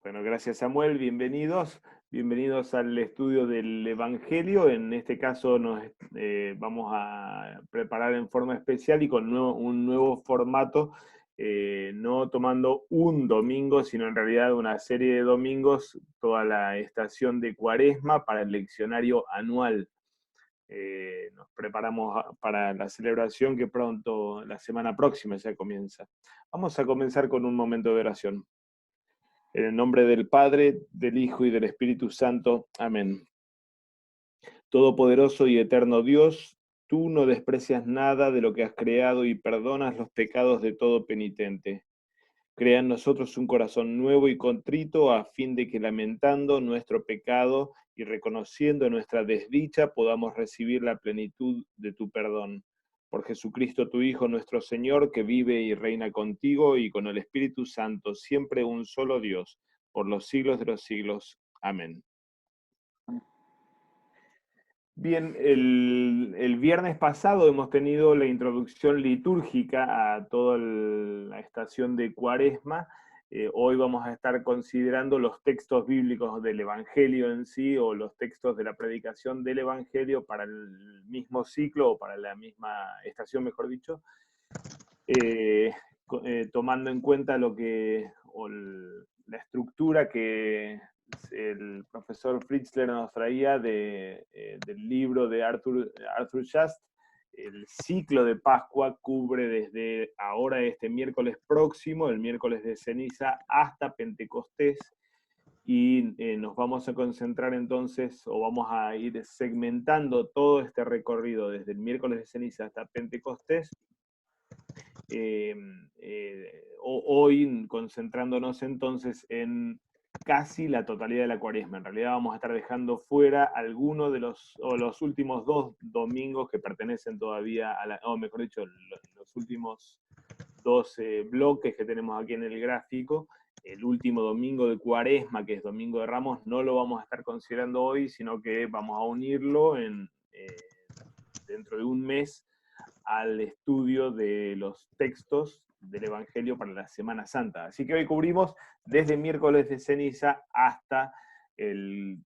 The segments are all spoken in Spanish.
Bueno, gracias Samuel, bienvenidos. Bienvenidos al estudio del Evangelio. En este caso nos vamos a preparar en forma especial y con un nuevo formato, no tomando un domingo, sino en realidad una serie de domingos, toda la estación de Cuaresma para el leccionario anual. Nos preparamos para la celebración que pronto, la semana próxima ya comienza. Vamos a comenzar con un momento de oración. En el nombre del Padre, del Hijo y del Espíritu Santo. Amén. Todopoderoso y eterno Dios, tú no desprecias nada de lo que has creado y perdonas los pecados de todo penitente. Crea en nosotros un corazón nuevo y contrito, a fin de que, lamentando nuestro pecado y reconociendo nuestra desdicha, podamos recibir la plenitud de tu perdón. Por Jesucristo tu Hijo, nuestro Señor, que vive y reina contigo y con el Espíritu Santo, siempre un solo Dios, por los siglos de los siglos. Amén. Bien, el viernes pasado hemos tenido la introducción litúrgica a toda la estación de Cuaresma. Hoy vamos a estar considerando los textos bíblicos del Evangelio en sí, o los textos de la predicación del Evangelio para el mismo ciclo, o para la misma estación, mejor dicho, eh, tomando en cuenta la estructura que el profesor Fritzler nos traía del libro de Arthur Schast. El ciclo de Pascua cubre desde ahora, este miércoles próximo, el miércoles de ceniza, hasta Pentecostés, y nos vamos a concentrar entonces, o vamos a ir segmentando todo este recorrido desde el miércoles de ceniza hasta Pentecostés, hoy concentrándonos entonces en casi la totalidad de la Cuaresma. En realidad vamos a estar dejando fuera algunos de los últimos dos domingos que pertenecen todavía o mejor dicho, los últimos 12 bloques que tenemos aquí en el gráfico. El último domingo de Cuaresma, que es Domingo de Ramos, no lo vamos a estar considerando hoy, sino que vamos a unirlo dentro de un mes al estudio de los textos del Evangelio para la Semana Santa. Así que hoy cubrimos desde miércoles de ceniza hasta el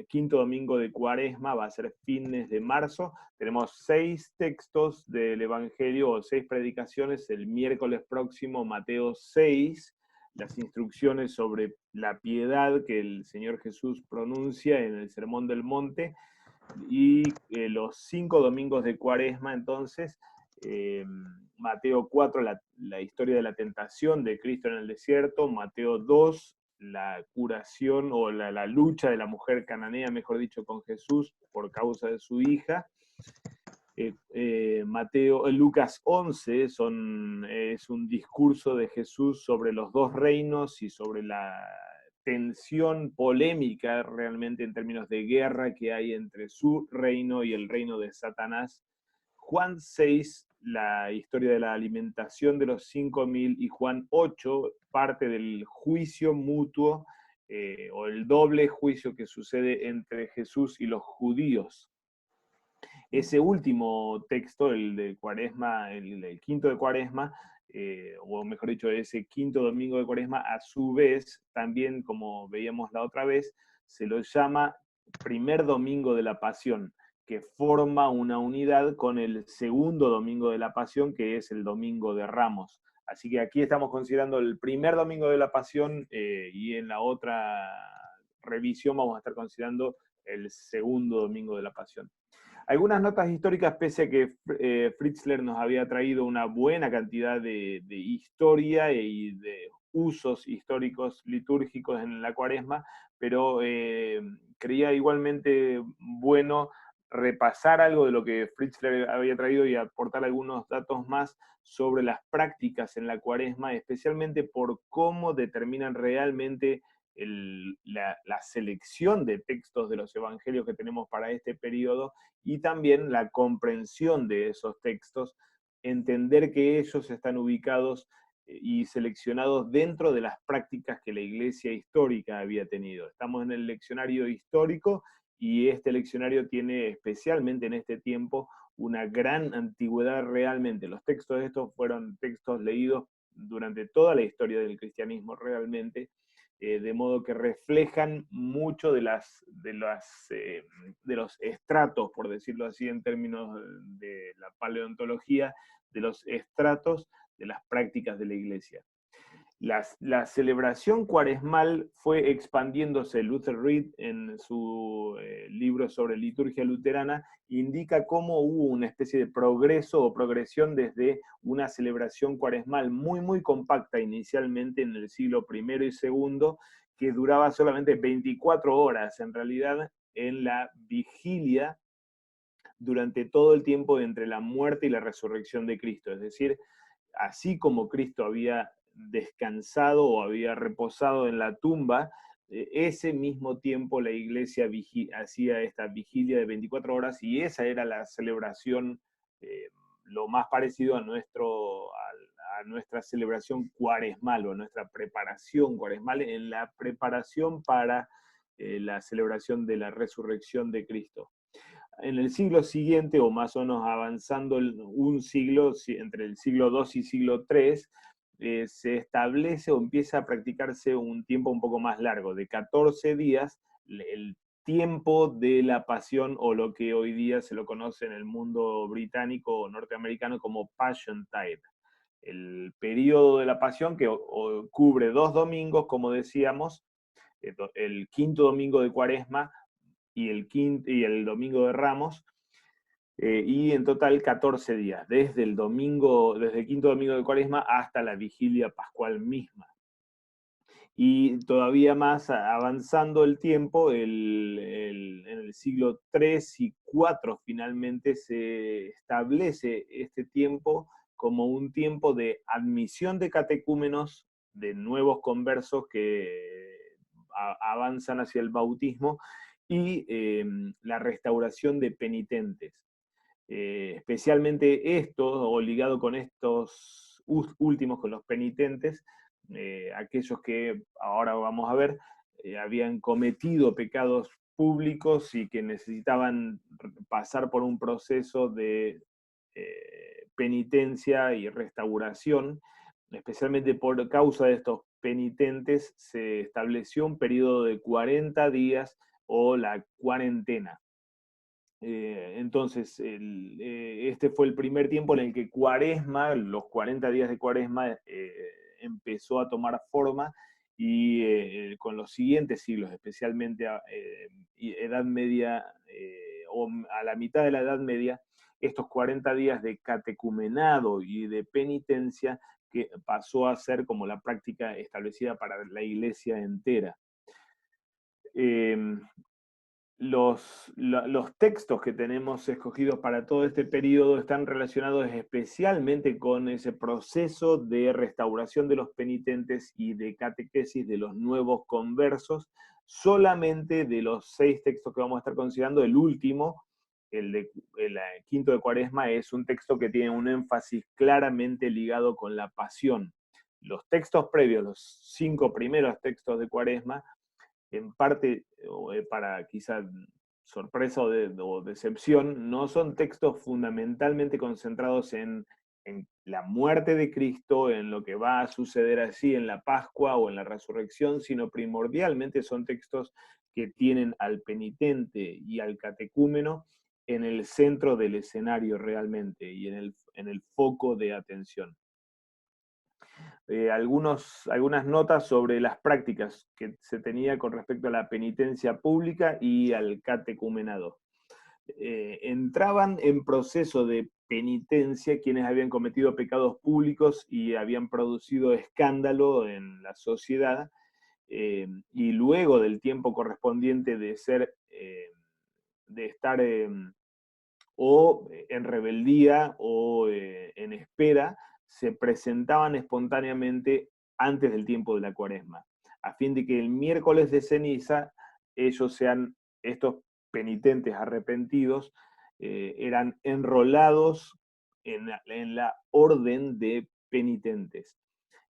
quinto domingo de Cuaresma, va a ser fines de marzo. Tenemos 6 textos del Evangelio, o 6 predicaciones. El miércoles próximo, Mateo 6, las instrucciones sobre la piedad que el Señor Jesús pronuncia en el Sermón del Monte. Y los 5 domingos de Cuaresma, entonces, Mateo 4, la historia de la tentación de Cristo en el desierto. Mateo 2, la curación o la lucha de la mujer cananea, mejor dicho, con Jesús por causa de su hija. Lucas 11 es un discurso de Jesús sobre los dos reinos y sobre la tensión polémica realmente en términos de guerra que hay entre su reino y el reino de Satanás. Juan 6, la historia de la alimentación de los 5.000, y Juan 8, parte del juicio mutuo, o el doble juicio que sucede entre Jesús y los judíos. Ese último texto, el de Cuaresma, el quinto de Cuaresma, o mejor dicho, ese quinto domingo de Cuaresma, a su vez, también como veíamos la otra vez, se lo llama primer domingo de la Pasión, que forma una unidad con el segundo domingo de la Pasión, que es el domingo de Ramos. Así que aquí estamos considerando el primer domingo de la Pasión, y en la otra revisión vamos a estar considerando el segundo domingo de la Pasión. Algunas notas históricas, pese a que Fritzler nos había traído una buena cantidad de historia y de usos históricos litúrgicos en la Cuaresma, pero creía igualmente bueno repasar algo de lo que Fritzler había traído y aportar algunos datos más sobre las prácticas en la Cuaresma, especialmente por cómo determinan realmente la selección de textos de los evangelios que tenemos para este periodo, y también la comprensión de esos textos, entender que ellos están ubicados y seleccionados dentro de las prácticas que la Iglesia histórica había tenido. Estamos en el leccionario histórico, y este leccionario tiene, especialmente en este tiempo, una gran antigüedad realmente. Los textos de estos fueron textos leídos durante toda la historia del cristianismo realmente, de modo que reflejan mucho de los estratos, por decirlo así en términos de la paleontología, de los estratos de las prácticas de la iglesia. La celebración cuaresmal fue expandiéndose. Luther Reed, en su libro sobre liturgia luterana, indica cómo hubo una especie de progreso o progresión desde una celebración cuaresmal muy, muy compacta inicialmente en el siglo I y II, que duraba solamente 24 horas, en realidad, en la vigilia durante todo el tiempo entre la muerte y la resurrección de Cristo. Es decir, así como Cristo había descansado o había reposado en la tumba, ese mismo tiempo la iglesia hacía esta vigilia de 24 horas, y esa era la celebración, lo más parecido a nuestra celebración cuaresmal o a nuestra preparación cuaresmal, en la preparación para la celebración de la resurrección de Cristo. En el siglo siguiente, o más o menos avanzando un siglo, entre el siglo II y siglo III, se establece o empieza a practicarse un tiempo un poco más largo, de 14 días, el tiempo de la pasión, o lo que hoy día se lo conoce en el mundo británico o norteamericano como Passion Tide. El periodo de la pasión que cubre 2 domingos, como decíamos, el quinto domingo de Cuaresma y el domingo de Ramos, y en total 14 días, desde el quinto domingo de Cuaresma hasta la vigilia pascual misma. Y todavía más avanzando el tiempo, en el siglo III y IV finalmente se establece este tiempo como un tiempo de admisión de catecúmenos, de nuevos conversos que avanzan hacia el bautismo, y la restauración de penitentes. Especialmente esto, o ligado con estos últimos, con los penitentes, aquellos que ahora vamos a ver, habían cometido pecados públicos y que necesitaban pasar por un proceso de penitencia y restauración. Especialmente por causa de estos penitentes se estableció un periodo de 40 días, o la cuarentena. Entonces, este fue el primer tiempo en el que Cuaresma, los 40 días de Cuaresma, empezó a tomar forma, y con los siguientes siglos, especialmente Edad Media, o a la mitad de la Edad Media, estos 40 días de catecumenado y de penitencia, que pasó a ser como la práctica establecida para la iglesia entera. Los textos que tenemos escogidos para todo este periodo están relacionados especialmente con ese proceso de restauración de los penitentes y de catequesis de los nuevos conversos. Solamente de los 6 textos que vamos a estar considerando, el último, el quinto de Cuaresma, es un texto que tiene un énfasis claramente ligado con la pasión. Los textos previos, los 5 primeros textos de Cuaresma, en parte, para quizá sorpresa o decepción, no son textos fundamentalmente concentrados en la muerte de Cristo, en lo que va a suceder así en la Pascua o en la resurrección, sino primordialmente son textos que tienen al penitente y al catecúmeno en el centro del escenario realmente, y en el foco de atención. Algunas notas sobre las prácticas que se tenía con respecto a la penitencia pública y al catecumenado. Entraban en proceso de penitencia quienes habían cometido pecados públicos y habían producido escándalo en la sociedad, y luego del tiempo correspondiente de estar o en rebeldía o en espera, se presentaban espontáneamente antes del tiempo de la Cuaresma, a fin de que el miércoles de ceniza estos penitentes arrepentidos, eran enrolados en la orden de penitentes.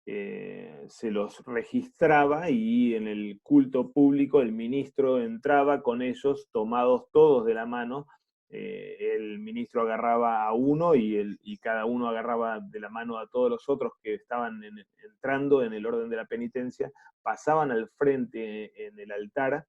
Se los registraba, y en el culto público el ministro entraba con ellos tomados todos de la mano, el ministro agarraba a uno y cada uno agarraba de la mano a todos los otros que estaban entrando en el orden de la penitencia, pasaban al frente en el altar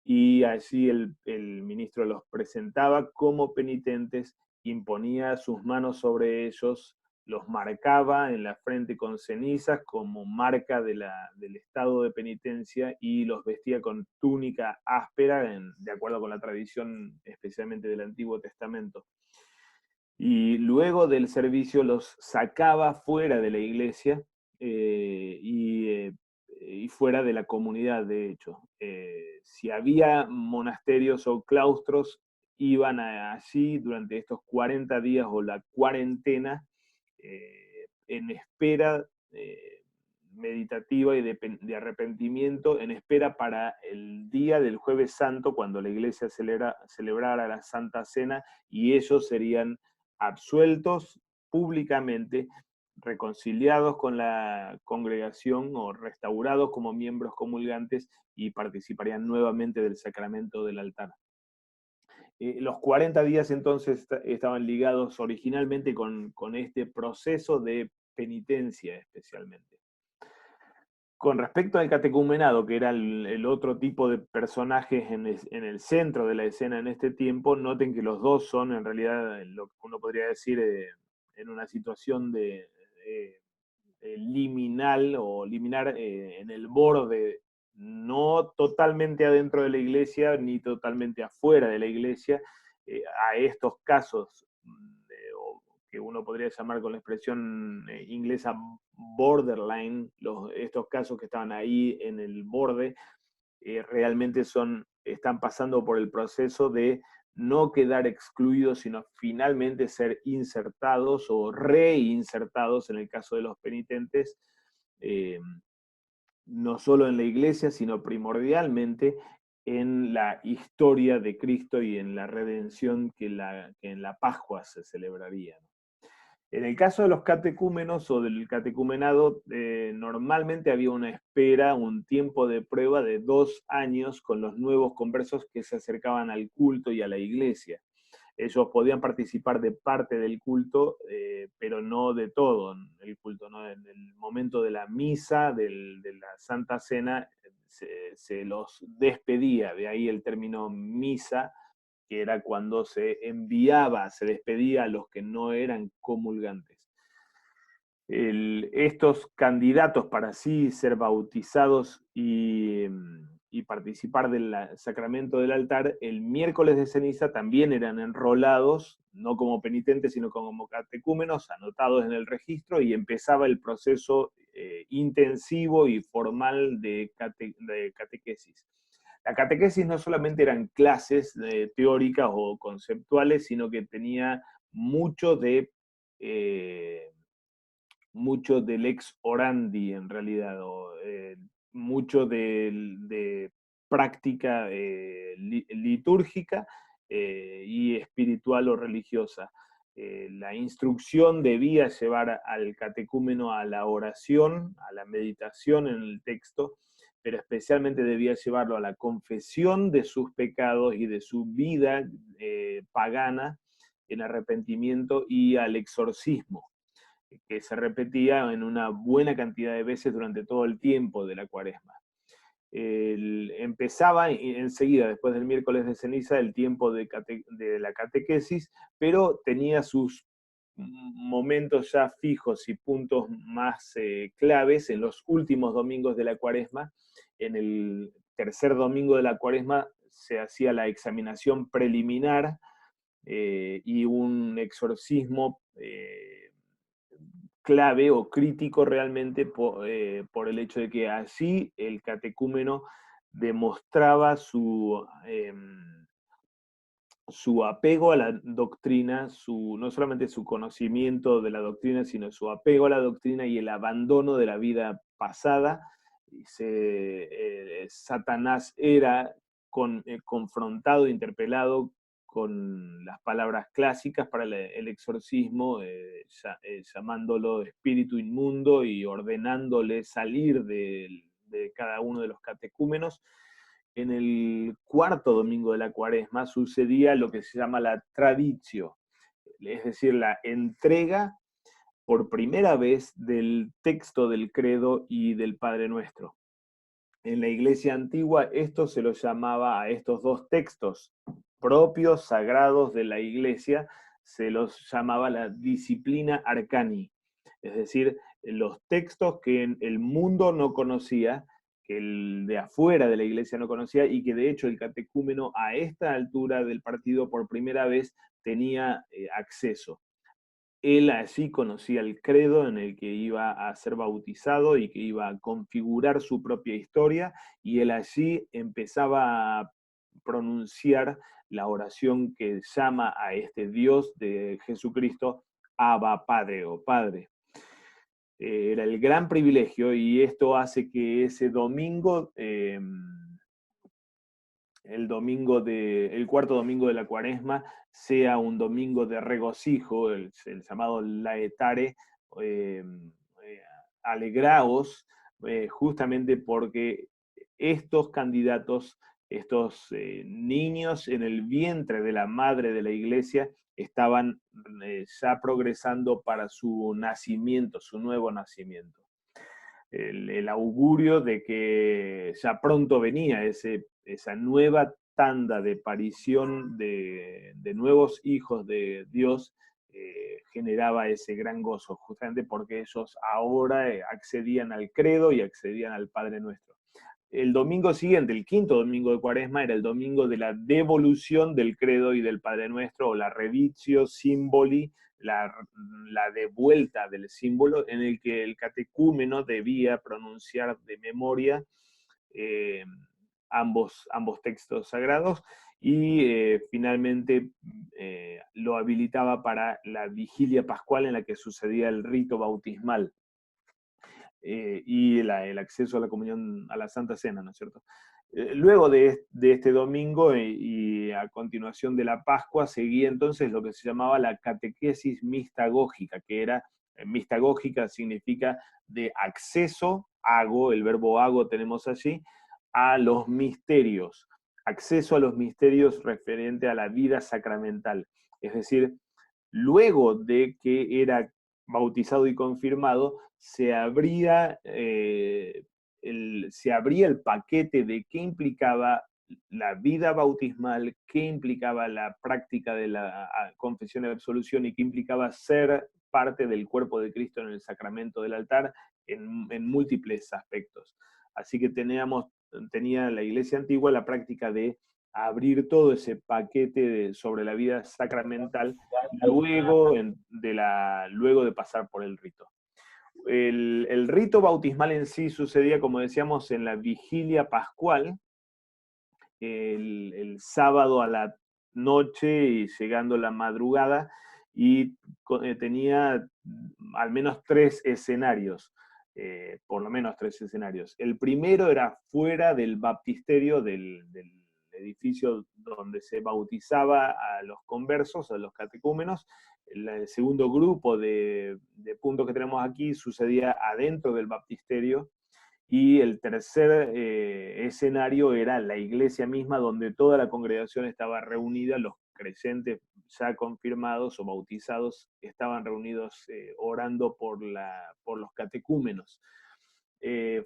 y allí el ministro los presentaba como penitentes, imponía sus manos sobre ellos, los marcaba en la frente con cenizas como marca del estado de penitencia y los vestía con túnica áspera, de acuerdo con la tradición especialmente del Antiguo Testamento. Y luego del servicio los sacaba fuera de la iglesia y fuera de la comunidad, de hecho. Si había monasterios o claustros, iban allí durante estos 40 días o la cuarentena en espera meditativa y de arrepentimiento, en espera para el día del Jueves Santo, cuando la iglesia celebrara la Santa Cena, y ellos serían absueltos públicamente, reconciliados con la congregación o restaurados como miembros comulgantes y participarían nuevamente del sacramento del altar. Los 40 días entonces estaban ligados originalmente con este proceso de penitencia especialmente. Con respecto al catecumenado, que era el otro tipo de personajes en el centro de la escena en este tiempo, noten que los dos son en realidad lo que uno podría decir en una situación de liminal o liminar en el borde, no totalmente adentro de la iglesia ni totalmente afuera de la iglesia, a estos casos que uno podría llamar con la expresión inglesa borderline, estos casos que estaban ahí en el borde, realmente están pasando por el proceso de no quedar excluidos, sino finalmente ser insertados o reinsertados, en el caso de los penitentes, eh, no solo en la iglesia, sino primordialmente en la historia de Cristo y en la redención que en la Pascua se celebraría. En el caso de los catecúmenos o del catecumenado, normalmente había una espera, un tiempo de prueba de 2 años con los nuevos conversos que se acercaban al culto y a la iglesia. Ellos podían participar de parte del culto, pero no de todo el culto, ¿no? En el momento de la misa, de la Santa Cena, se los despedía, de ahí el término misa, que era cuando se enviaba, se despedía a los que no eran comulgantes. Estos candidatos para así ser bautizados y participar del sacramento del altar, el miércoles de ceniza también eran enrolados, no como penitentes, sino como catecúmenos, anotados en el registro, y empezaba el proceso intensivo y formal de catequesis. La catequesis no solamente eran clases teóricas o conceptuales, sino que tenía mucho mucho del ex orandi en realidad, o mucho de práctica litúrgica y espiritual o religiosa. La instrucción debía llevar al catecúmeno a la oración, a la meditación en el texto, pero especialmente debía llevarlo a la confesión de sus pecados y de su vida pagana en arrepentimiento y al exorcismo, que se repetía en una buena cantidad de veces durante todo el tiempo de la cuaresma. Empezaba enseguida, después del miércoles de ceniza, el tiempo de la catequesis, pero tenía sus momentos ya fijos y puntos más claves en los últimos domingos de la cuaresma. En el tercer domingo de la cuaresma se hacía la examinación preliminar y un exorcismo clave o crítico realmente por el hecho de que así el catecúmeno demostraba su apego a la doctrina, no solamente su conocimiento de la doctrina, sino su apego a la doctrina y el abandono de la vida pasada. Satanás era confrontado, interpelado con las palabras clásicas para el exorcismo, llamándolo espíritu inmundo y ordenándole salir de cada uno de los catecúmenos. en el cuarto domingo de la Cuaresma sucedía lo que se llama la traditio, es decir, la entrega por primera vez del texto del credo y del Padre Nuestro. En la iglesia antigua esto se lo llamaba a estos dos textos propios, sagrados de la iglesia, se los llamaba la disciplina arcani, es decir, los textos que el mundo no conocía, que el de afuera de la iglesia no conocía y que de hecho el catecúmeno a esta altura del partido por primera vez tenía acceso. Él allí conocía el credo en el que iba a ser bautizado y que iba a configurar su propia historia, y él allí empezaba a pronunciar la oración que llama a este Dios de Jesucristo, Abba Padre o Padre. Era el gran privilegio, y esto hace que ese domingo, el cuarto domingo de la Cuaresma, sea un domingo de regocijo, el llamado laetare, eh, eh, alegraos, justamente porque estos candidatos, estos niños en el vientre de la madre de la iglesia, estaban ya progresando para su nacimiento, su nuevo nacimiento. El augurio de que ya pronto venía esa nueva tanda de aparición de nuevos hijos de Dios, generaba ese gran gozo, justamente porque ellos ahora accedían al credo y accedían al Padre Nuestro. El domingo siguiente, el quinto domingo de Cuaresma, era el domingo de la devolución del credo y del Padre Nuestro, o la reditio symboli, la, la devuelta del símbolo, en el que el catecúmeno debía pronunciar de memoria eh, ambos textos sagrados, y finalmente lo habilitaba para la vigilia pascual en la que sucedía el rito bautismal. Y el acceso a la comunión, a la Santa Cena, ¿no es cierto? Luego de este domingo y a continuación de la Pascua, seguía entonces lo que se llamaba la catequesis mistagógica, que era, mistagógica significa de acceso, hago, el verbo hago tenemos allí, a los misterios, acceso a los misterios referente a la vida sacramental. Es decir, luego de que era bautizado y confirmado, se abría el paquete de qué implicaba la vida bautismal, qué implicaba la práctica de la confesión y absolución, y qué implicaba ser parte del cuerpo de Cristo en el sacramento del altar en múltiples aspectos. Así que tenía la iglesia antigua la práctica de abrir todo ese paquete sobre la vida sacramental luego de pasar por el rito. El rito bautismal en sí sucedía, como decíamos, en la vigilia pascual, el sábado a la noche y llegando la madrugada, y tenía al menos tres escenarios, por lo menos tres escenarios. El primero era fuera del baptisterio del edificio donde se bautizaba a los conversos, a los catecúmenos. El segundo grupo de puntos que tenemos aquí sucedía adentro del baptisterio, y el tercer escenario era la iglesia misma, donde toda la congregación estaba reunida, los creyentes ya confirmados o bautizados estaban reunidos orando por los catecúmenos.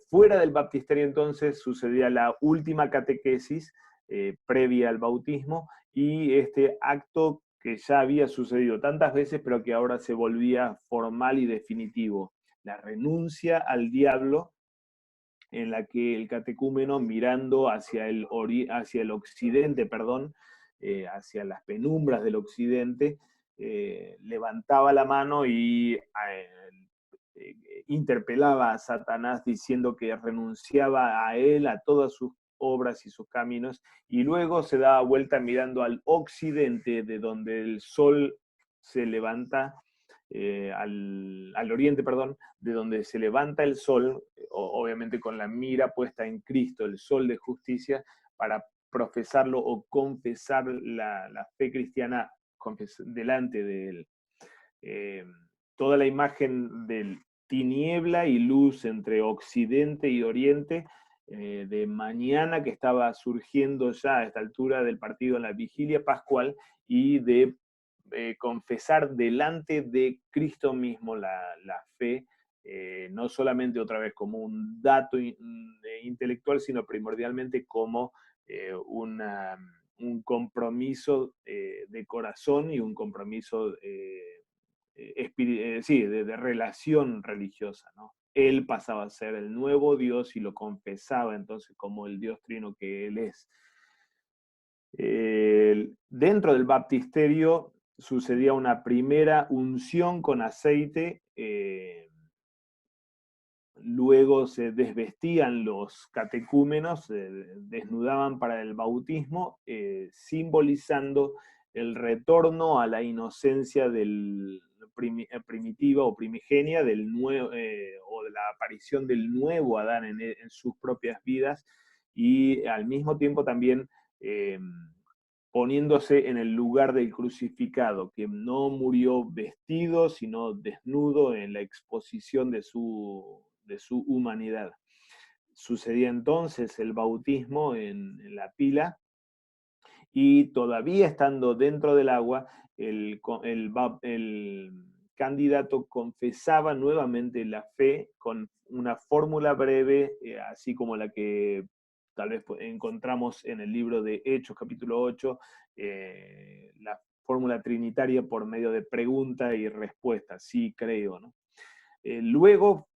Fuera del baptisterio entonces sucedía la última catequesis previa al bautismo, y este acto que ya había sucedido tantas veces, pero que ahora se volvía formal y definitivo: la renuncia al diablo, en la que el catecúmeno, mirando hacia el occidente, hacia las penumbras del occidente, levantaba la mano y interpelaba a Satanás diciendo que renunciaba a él, a todas sus obras y sus caminos, y luego se daba vuelta mirando al occidente, de donde el sol se levanta, al oriente, perdón, de donde se levanta el sol, obviamente con la mira puesta en Cristo, el sol de justicia, para profesarlo o confesar la fe cristiana delante de él. Toda la imagen del tiniebla y luz entre occidente y oriente de mañana que estaba surgiendo ya a esta altura del partido en la vigilia pascual, y de confesar delante de Cristo mismo la fe, no solamente otra vez como un dato intelectual, sino primordialmente como un compromiso de corazón y un compromiso sí, de relación religiosa, ¿no? Él pasaba a ser el nuevo Dios y lo confesaba entonces como el Dios trino que Él es. Dentro del baptisterio sucedía una primera unción con aceite, luego se desvestían los catecúmenos, se desnudaban para el bautismo, simbolizando el retorno a la inocencia primitiva o primigenia del nuevo, o de la aparición del nuevo Adán en sus propias vidas, y al mismo tiempo también eh, poniéndose en el lugar del crucificado, que no murió vestido, sino desnudo en la exposición de su humanidad. Sucedía entonces el bautismo en la pila, y todavía estando dentro del agua, el candidato confesaba nuevamente la fe con una fórmula breve, así como la que tal vez encontramos en el libro de Hechos, capítulo 8, la fórmula trinitaria por medio de pregunta y respuesta, sí creo, ¿no? Luego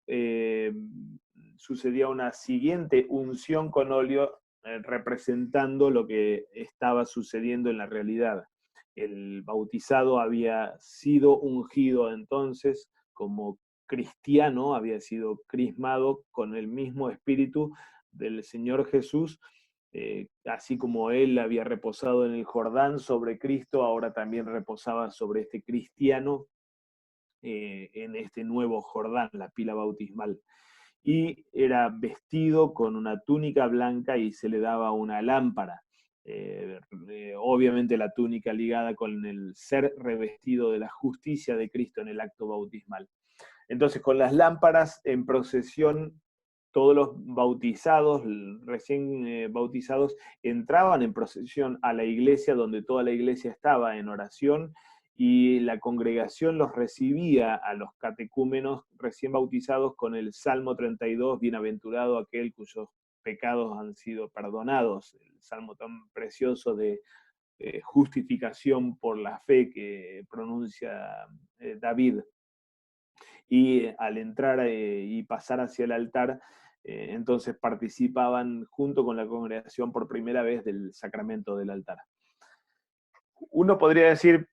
sucedía una siguiente unción con óleo, representando lo que estaba sucediendo en la realidad. El bautizado había sido ungido entonces como cristiano, había sido crismado con el mismo espíritu del Señor Jesús, así como él había reposado en el Jordán sobre Cristo, ahora también reposaba sobre este cristiano en este nuevo Jordán, la pila bautismal. Y era vestido con una túnica blanca y se le daba una lámpara. Obviamente la túnica ligada con el ser revestido de la justicia de Cristo en el acto bautismal. Entonces, con las lámparas en procesión, todos los bautizados, recién bautizados, entraban en procesión a la iglesia, donde toda la iglesia estaba en oración, y la congregación los recibía a los catecúmenos recién bautizados con el Salmo 32, bienaventurado aquel cuyos pecados han sido perdonados, el salmo tan precioso de justificación por la fe que pronuncia David. Y al entrar y pasar hacia el altar, entonces participaban junto con la congregación por primera vez del sacramento del altar. Uno podría decir,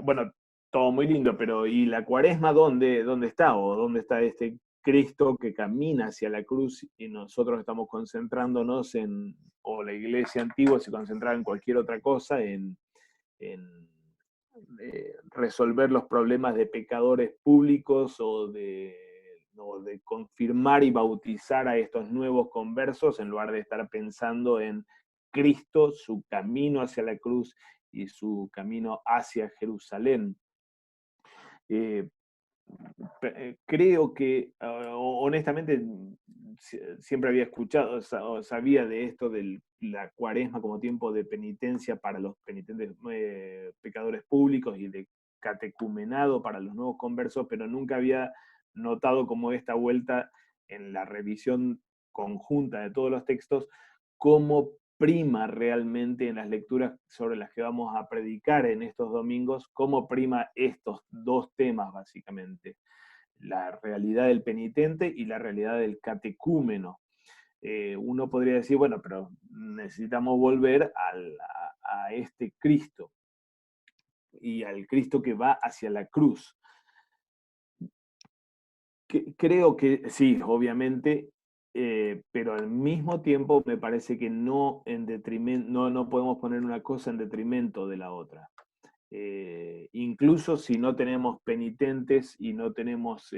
bueno, todo muy lindo, pero ¿y la cuaresma dónde está? ¿O dónde está este Cristo que camina hacia la cruz y nosotros estamos concentrándonos en, o la iglesia antigua se concentraba en cualquier otra cosa, en resolver los problemas de pecadores públicos o de confirmar y bautizar a estos nuevos conversos, en lugar de estar pensando en Cristo, su camino hacia la cruz y su camino hacia Jerusalén? Eh, Creo que, honestamente, siempre había escuchado, o sabía de esto de la cuaresma como tiempo de penitencia para los penitentes pecadores públicos y de catecumenado para los nuevos conversos, pero nunca había notado como esta vuelta en la revisión conjunta de todos los textos, cómo prima realmente en las lecturas sobre las que vamos a predicar en estos domingos, cómo prima estos dos temas básicamente: la realidad del penitente y la realidad del catecúmeno. Uno podría decir, bueno, pero necesitamos volver a este Cristo y al Cristo que va hacia la cruz. Creo que sí, obviamente, pero al mismo tiempo me parece que no, no podemos poner una cosa en detrimento de la otra. Incluso si no tenemos penitentes y no tenemos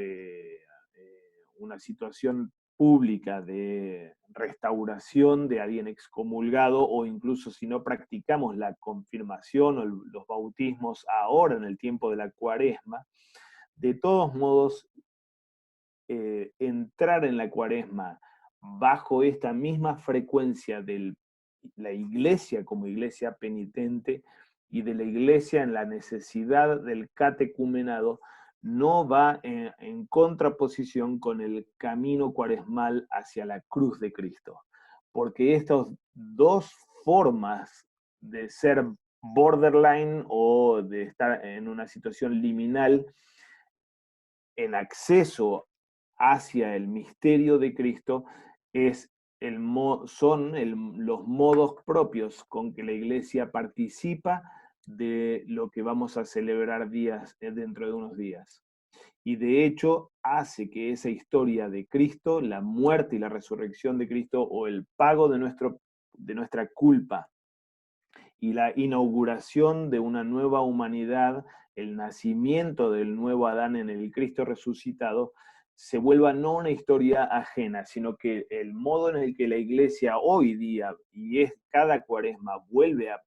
una situación pública de restauración de alguien excomulgado, o incluso si no practicamos la confirmación o los bautismos ahora en el tiempo de la cuaresma, de todos modos, entrar en la cuaresma bajo esta misma frecuencia de la iglesia como iglesia penitente y de la iglesia en la necesidad del catecumenado, no va en contraposición con el camino cuaresmal hacia la cruz de Cristo. Porque estas dos formas de ser borderline o de estar en una situación liminal en acceso hacia el misterio de Cristo es los modos propios con que la iglesia participa de lo que vamos a celebrar dentro de unos días. Y de hecho hace que esa historia de Cristo, la muerte y la resurrección de Cristo, o el pago de nuestra culpa y la inauguración de una nueva humanidad, el nacimiento del nuevo Adán en el Cristo resucitado, se vuelva no una historia ajena, sino que el modo en el que la iglesia hoy día, y es cada cuaresma, vuelve a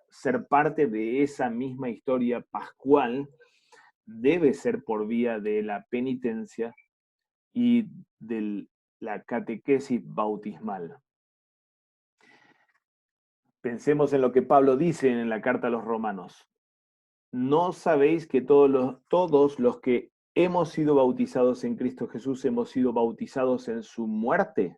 ser parte de esa misma historia pascual, debe ser por vía de la penitencia y de la catequesis bautismal. Pensemos en lo que Pablo dice en la carta a los Romanos. ¿No sabéis que todos los que hemos sido bautizados en Cristo Jesús hemos sido bautizados en su muerte?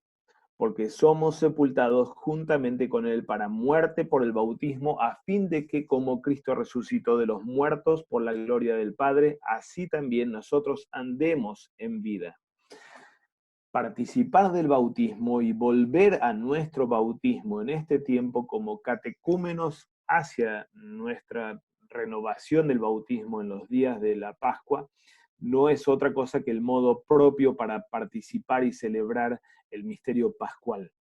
Porque somos sepultados juntamente con él para muerte por el bautismo, a fin de que como Cristo resucitó de los muertos por la gloria del Padre, así también nosotros andemos en vida. Participar del bautismo y volver a nuestro bautismo en este tiempo como catecúmenos hacia nuestra renovación del bautismo en los días de la Pascua, no es otra cosa que el modo propio para participar y celebrar el misterio pascual.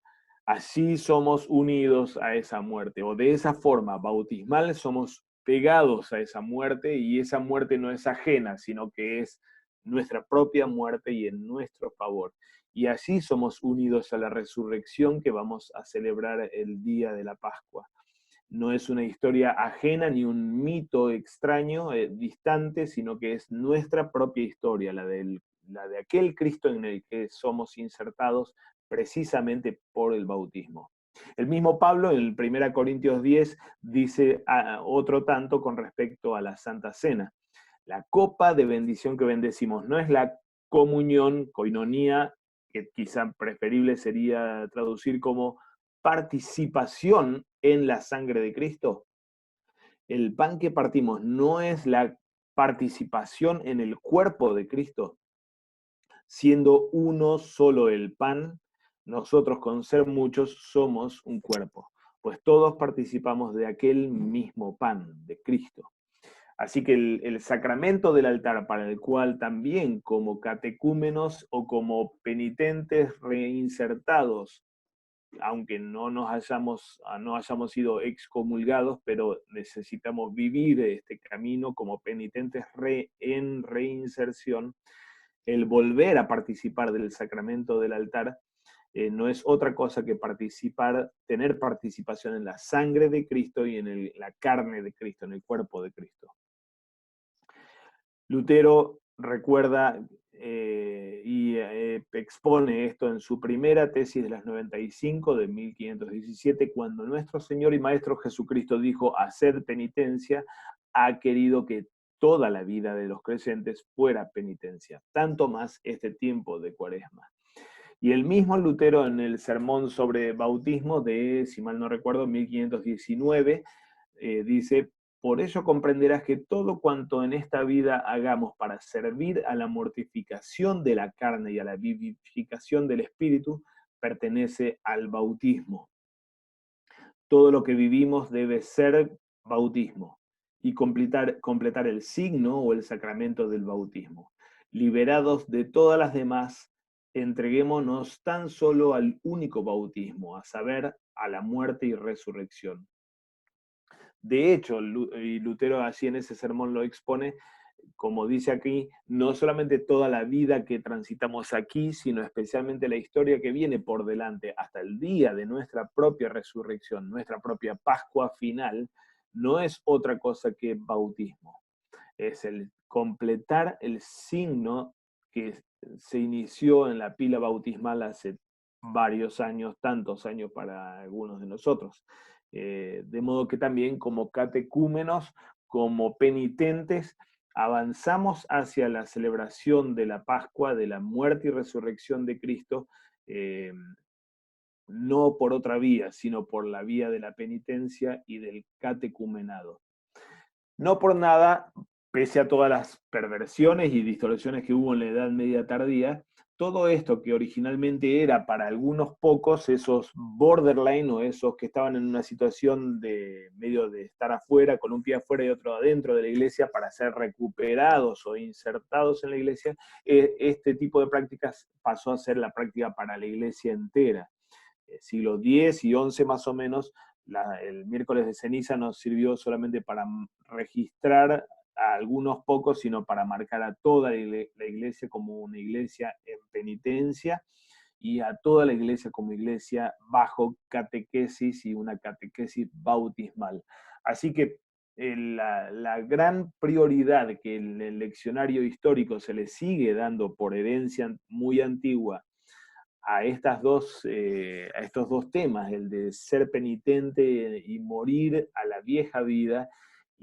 Así somos unidos a esa muerte, o de esa forma bautismal somos pegados a esa muerte, y esa muerte no es ajena, sino que es nuestra propia muerte y en nuestro favor. Y así somos unidos a la resurrección que vamos a celebrar el día de la Pascua. No es una historia ajena ni un mito extraño, distante, sino que es nuestra propia historia, la de aquel Cristo en el que somos insertados precisamente por el bautismo. El mismo Pablo en 1 Corintios 10 dice otro tanto con respecto a la Santa Cena. La copa de bendición que bendecimos no es la comunión, koinonía, que quizá preferible sería traducir como participación en la sangre de Cristo. El pan que partimos no es la participación en el cuerpo de Cristo. Siendo uno solo el pan, nosotros con ser muchos somos un cuerpo, pues todos participamos de aquel mismo pan, de Cristo. Así que el sacramento del altar, para el cual también como catecúmenos o como penitentes reinsertados, aunque no hayamos sido excomulgados, pero necesitamos vivir este camino como penitentes en reinserción, el volver a participar del sacramento del altar no es otra cosa que tener participación en la sangre de Cristo y en la carne de Cristo, en el cuerpo de Cristo. Lutero recuerda y expone esto en su primera tesis de las 95 de 1517, cuando nuestro Señor y Maestro Jesucristo dijo: haced penitencia, ha querido que toda la vida de los creyentes fuera penitencia, tanto más este tiempo de Cuaresma. Y el mismo Lutero, en el sermón sobre bautismo de, si mal no recuerdo, 1519, dice: por eso comprenderás que todo cuanto en esta vida hagamos para servir a la mortificación de la carne y a la vivificación del espíritu, pertenece al bautismo. Todo lo que vivimos debe ser bautismo y completar el signo o el sacramento del bautismo. Liberados de todas las demás, entreguémonos tan solo al único bautismo, a saber, a la muerte y resurrección. De hecho, y Lutero así en ese sermón lo expone, como dice aquí, no solamente toda la vida que transitamos aquí, sino especialmente la historia que viene por delante hasta el día de nuestra propia resurrección, nuestra propia Pascua final, no es otra cosa que bautismo. Es el completar el signo que se inició en la pila bautismal hace varios años, tantos años para algunos de nosotros. De modo que también como catecúmenos, como penitentes, avanzamos hacia la celebración de la Pascua, de la muerte y resurrección de Cristo, eh, no por otra vía, sino por la vía de la penitencia y del catecumenado. No por nada, pese a todas las perversiones y distorsiones que hubo en la Edad Media tardía, todo esto que originalmente era para algunos pocos, esos borderline o esos que estaban en una situación de medio de estar afuera, con un pie afuera y otro adentro de la iglesia, para ser recuperados o insertados en la iglesia, este tipo de prácticas pasó a ser la práctica para la iglesia entera. Siglo X y XI más o menos, el miércoles de ceniza no sirvió solamente para registrar a algunos pocos, sino para marcar a toda la iglesia como una iglesia en penitencia y a toda la iglesia como iglesia bajo catequesis y una catequesis bautismal. Así que la gran prioridad que el leccionario histórico se le sigue dando por herencia muy antigua a estos dos temas, el de ser penitente y morir a la vieja vida,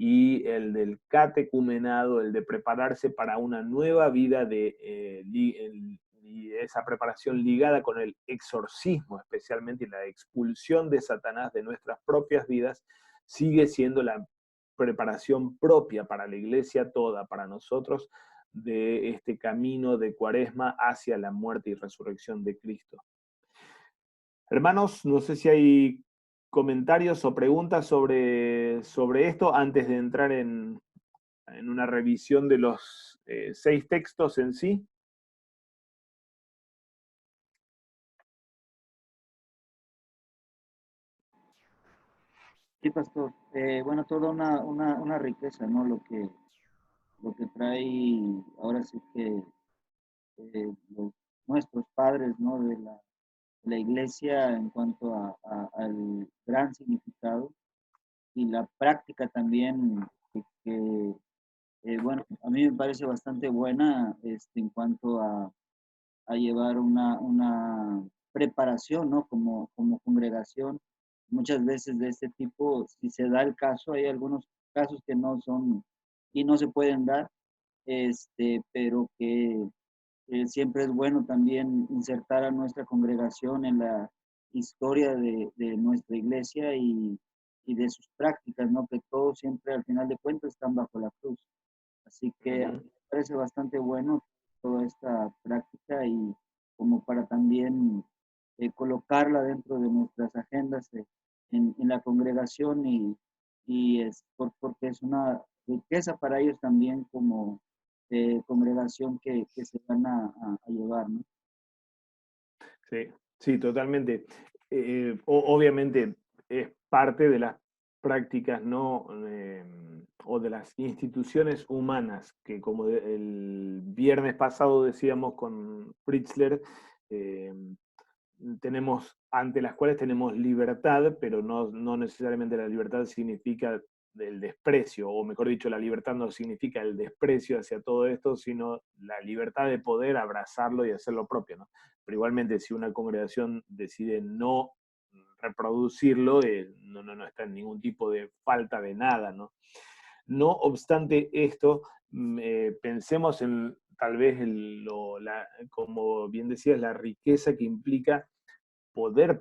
y el del catecumenado, el de prepararse para una nueva vida, y esa preparación ligada con el exorcismo especialmente, y la expulsión de Satanás de nuestras propias vidas, sigue siendo la preparación propia para la iglesia toda, para nosotros, de este camino de Cuaresma hacia la muerte y resurrección de Cristo. Hermanos, no sé si hay comentarios o preguntas sobre esto antes de entrar en una revisión de los 6 textos en sí. Sí, pastor. Bueno, toda una riqueza, ¿no? Lo que trae ahora sí que nuestros padres, ¿no? De la iglesia en cuanto al gran significado y la práctica también bueno, a mí me parece bastante buena en cuanto a llevar una preparación, ¿no? Como congregación. Muchas veces de este tipo, si se da el caso, hay algunos casos que no son y no se pueden dar, pero que siempre es bueno también insertar a nuestra congregación en la historia de nuestra iglesia y de sus prácticas, ¿no? Que todos siempre al final de cuentas están bajo la cruz. Así que a mí me parece bastante bueno toda esta práctica y como para también colocarla dentro de nuestras agendas en la congregación y porque es una riqueza para ellos también como congregación que se van a llevar, ¿no? Sí, sí, totalmente. Obviamente es parte de las prácticas, ¿no? O de las instituciones humanas, que como el viernes pasado decíamos con Fritzler, eh, ante las cuales tenemos libertad, pero no necesariamente la libertad significa el desprecio, o mejor dicho, la libertad no significa el desprecio hacia todo esto, sino la libertad de poder abrazarlo y hacerlo propio, ¿no? Pero igualmente, si una congregación decide no reproducirlo, no está en ningún tipo de falta de nada, ¿no? No obstante esto, pensemos en tal vez como bien decías, la riqueza que implica poder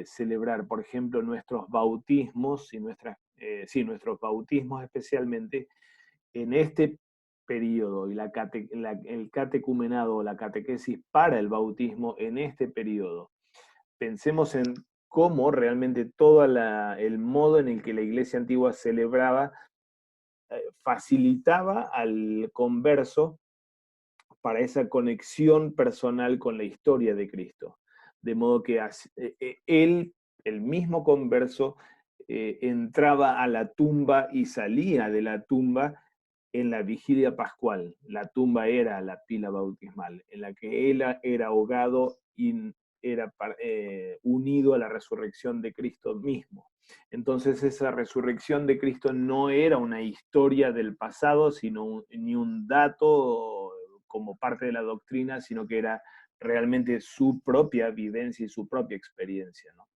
celebrar, por ejemplo, nuestros bautismos y nuestros bautismos especialmente en este periodo y el catecumenado o la catequesis para el bautismo en este periodo. Pensemos en cómo realmente todo el modo en el que la iglesia antigua celebraba facilitaba al converso para esa conexión personal con la historia de Cristo. De modo que él, el mismo converso, entraba a la tumba y salía de la tumba en la vigilia pascual. La tumba era la pila bautismal, en la que él era ahogado y era unido a la resurrección de Cristo mismo. Entonces esa resurrección de Cristo no era una historia del pasado, sino ni un dato como parte de la doctrina, sino que era realmente su propia vivencia y su propia experiencia, ¿no?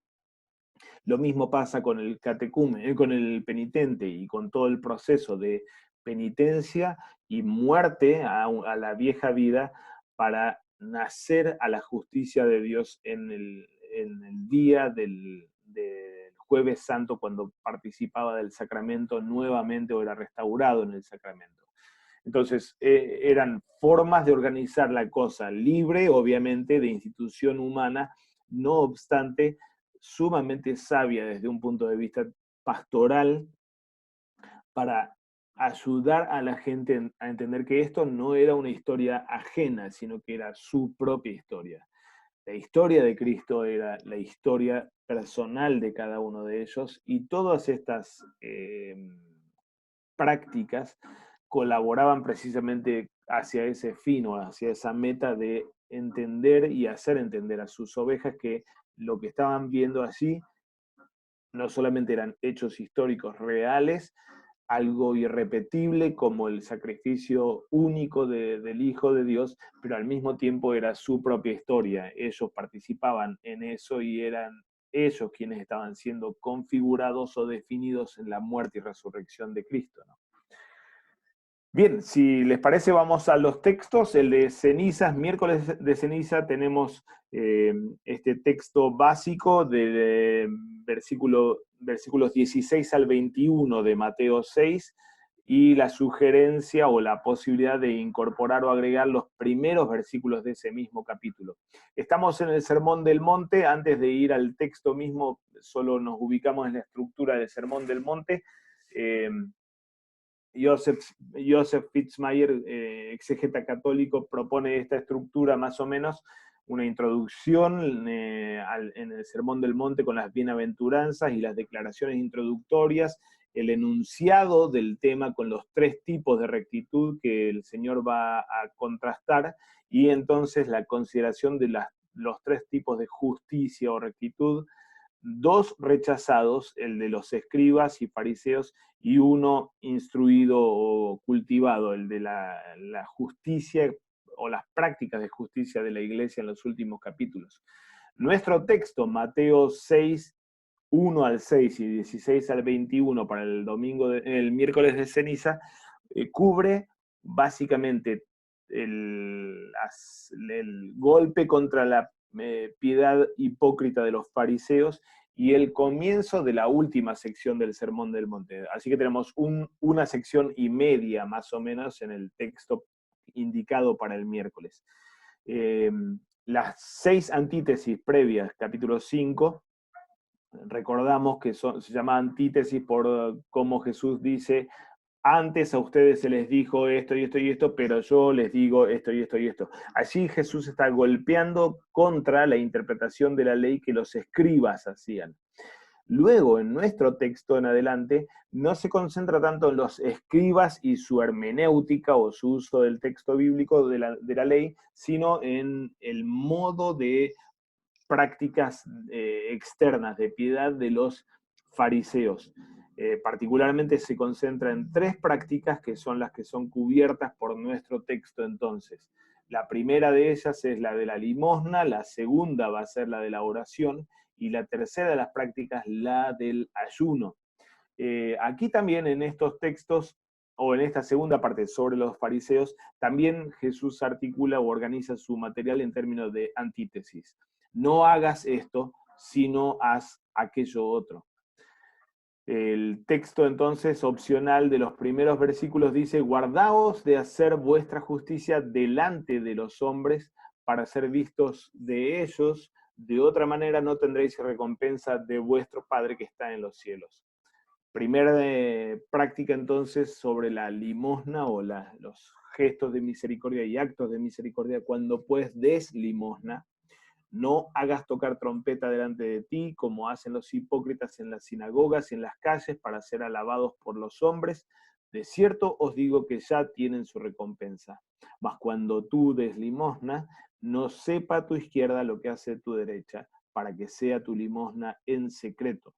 Lo mismo pasa con el catecumen, con el penitente y con todo el proceso de penitencia y muerte a la vieja vida para nacer a la justicia de Dios en el día del Jueves Santo, cuando participaba del sacramento nuevamente o era restaurado en el sacramento. Entonces, eran formas de organizar la cosa libre, obviamente, de institución humana, no obstante, sumamente sabia desde un punto de vista pastoral para ayudar a la gente a entender que esto no era una historia ajena, sino que era su propia historia. La historia de Cristo era la historia personal de cada uno de ellos y todas estas prácticas colaboraban precisamente hacia ese fin o hacia esa meta de entender y hacer entender a sus ovejas que lo que estaban viendo allí no solamente eran hechos históricos reales, algo irrepetible como el sacrificio único del Hijo de Dios, pero al mismo tiempo era su propia historia. Ellos participaban en eso y eran ellos quienes estaban siendo configurados o definidos en la muerte y resurrección de Cristo, ¿no? Bien, si les parece, vamos a los textos. El de cenizas, miércoles de ceniza, tenemos este texto básico de versículos 16 al 21 de Mateo 6 y la sugerencia o la posibilidad de incorporar o agregar los primeros versículos de ese mismo capítulo. Estamos en el Sermón del Monte. Antes de ir al texto mismo, solo nos ubicamos en la estructura del Sermón del Monte. Joseph Fitzmayer, exégeta católico, propone esta estructura más o menos, una introducción en el Sermón del Monte con las bienaventuranzas y las declaraciones introductorias, el enunciado del tema con los tres tipos de rectitud que el Señor va a contrastar, y entonces la consideración de los tres tipos de justicia o rectitud, dos rechazados, el de los escribas y fariseos, y uno instruido o cultivado, el de la justicia o las prácticas de justicia de la iglesia en los últimos capítulos. Nuestro texto, Mateo 6, 1 al 6 y 16 al 21 para el miércoles de ceniza, cubre básicamente el golpe contra la piedad hipócrita de los fariseos y el comienzo de la última sección del Sermón del Monte. Así que tenemos una sección y media más o menos en el texto indicado para el miércoles. Las 6 antítesis previas, capítulo 5, recordamos que se llama antítesis por cómo Jesús dice: antes a ustedes se les dijo esto y esto y esto, pero yo les digo esto y esto y esto. Allí Jesús está golpeando contra la interpretación de la ley que los escribas hacían. Luego, en nuestro texto en adelante, no se concentra tanto en los escribas y su hermenéutica o su uso del texto bíblico de la ley, sino en el modo de prácticas externas de piedad de los fariseos. Particularmente se concentra en tres prácticas que son las que son cubiertas por nuestro texto entonces. La primera de ellas es la de la limosna, la segunda va a ser la de la oración y la tercera de las prácticas la del ayuno. Aquí también en estos textos, o en esta segunda parte sobre los fariseos, también Jesús articula o organiza su material en términos de antítesis. No hagas esto, sino haz aquello otro. El texto entonces opcional de los primeros versículos dice: guardaos de hacer vuestra justicia delante de los hombres para ser vistos de ellos, de otra manera no tendréis recompensa de vuestro Padre que está en los cielos. Primera práctica entonces sobre la limosna o los gestos de misericordia y actos de misericordia cuando pues des limosna. No hagas tocar trompeta delante de ti, como hacen los hipócritas en las sinagogas y en las calles para ser alabados por los hombres. De cierto os digo que ya tienen su recompensa. Mas cuando tú des limosna, no sepa tu izquierda lo que hace tu derecha, para que sea tu limosna en secreto.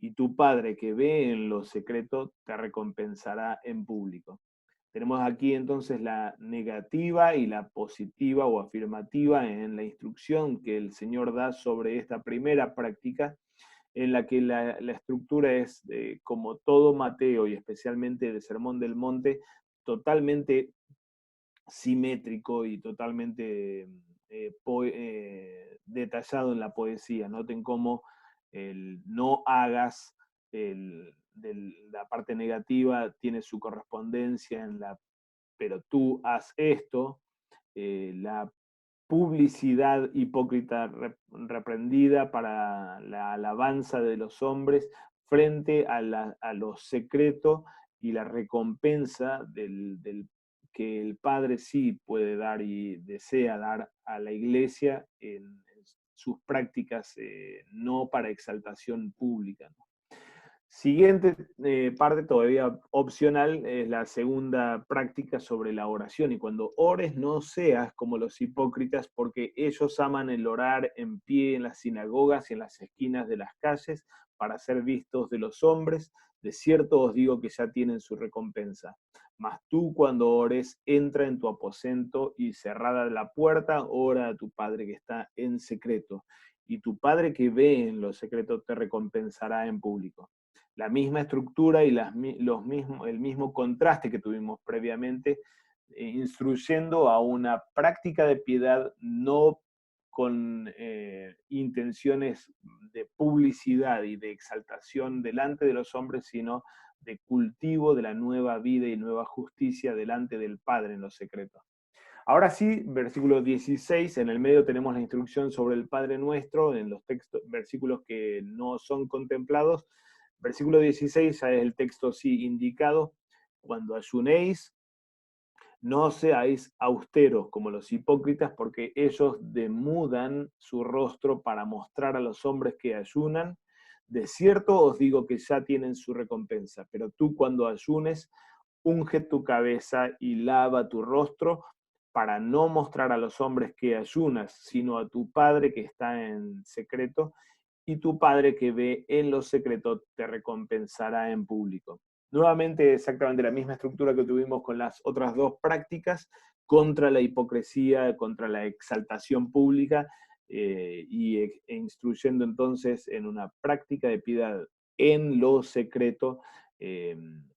Y tu Padre que ve en lo secreto te recompensará en público. Tenemos aquí entonces la negativa y la positiva o afirmativa en la instrucción que el Señor da sobre esta primera práctica, en la que la estructura es, como todo Mateo y especialmente el Sermón del Monte, totalmente simétrico y totalmente detallado en la poesía. Noten cómo el no hagas la parte negativa tiene su correspondencia en la pero tú haz esto, la publicidad hipócrita reprendida para la alabanza de los hombres frente a lo secreto y la recompensa que el Padre sí puede dar y desea dar a la iglesia en sus prácticas, no para exaltación pública, ¿no? Siguiente parte todavía opcional es la segunda práctica sobre la oración. Y cuando ores no seas como los hipócritas, porque ellos aman el orar en pie en las sinagogas y en las esquinas de las calles para ser vistos de los hombres. De cierto os digo que ya tienen su recompensa. Mas tú cuando ores, entra en tu aposento y cerrada la puerta, ora a tu Padre que está en secreto. Y tu Padre que ve en lo secreto te recompensará en público. La misma estructura y el mismo contraste que tuvimos previamente, instruyendo a una práctica de piedad no con intenciones de publicidad y de exaltación delante de los hombres, sino de cultivo de la nueva vida y nueva justicia delante del Padre en los secretos. Ahora sí, versículo 16, en el medio tenemos la instrucción sobre el Padre Nuestro, en los textos, versículos que no son contemplados. Versículo 16 ya es el texto sí indicado. Cuando ayunéis, no seáis austeros como los hipócritas, porque ellos demudan su rostro para mostrar a los hombres que ayunan. De cierto os digo que ya tienen su recompensa, pero tú cuando ayunes, unge tu cabeza y lava tu rostro para no mostrar a los hombres que ayunas, sino a tu Padre que está en secreto, y tu Padre que ve en lo secreto te recompensará en público. Nuevamente, exactamente la misma estructura que tuvimos con las otras dos prácticas, contra la hipocresía, contra la exaltación pública, e instruyendo entonces en una práctica de piedad en lo secreto,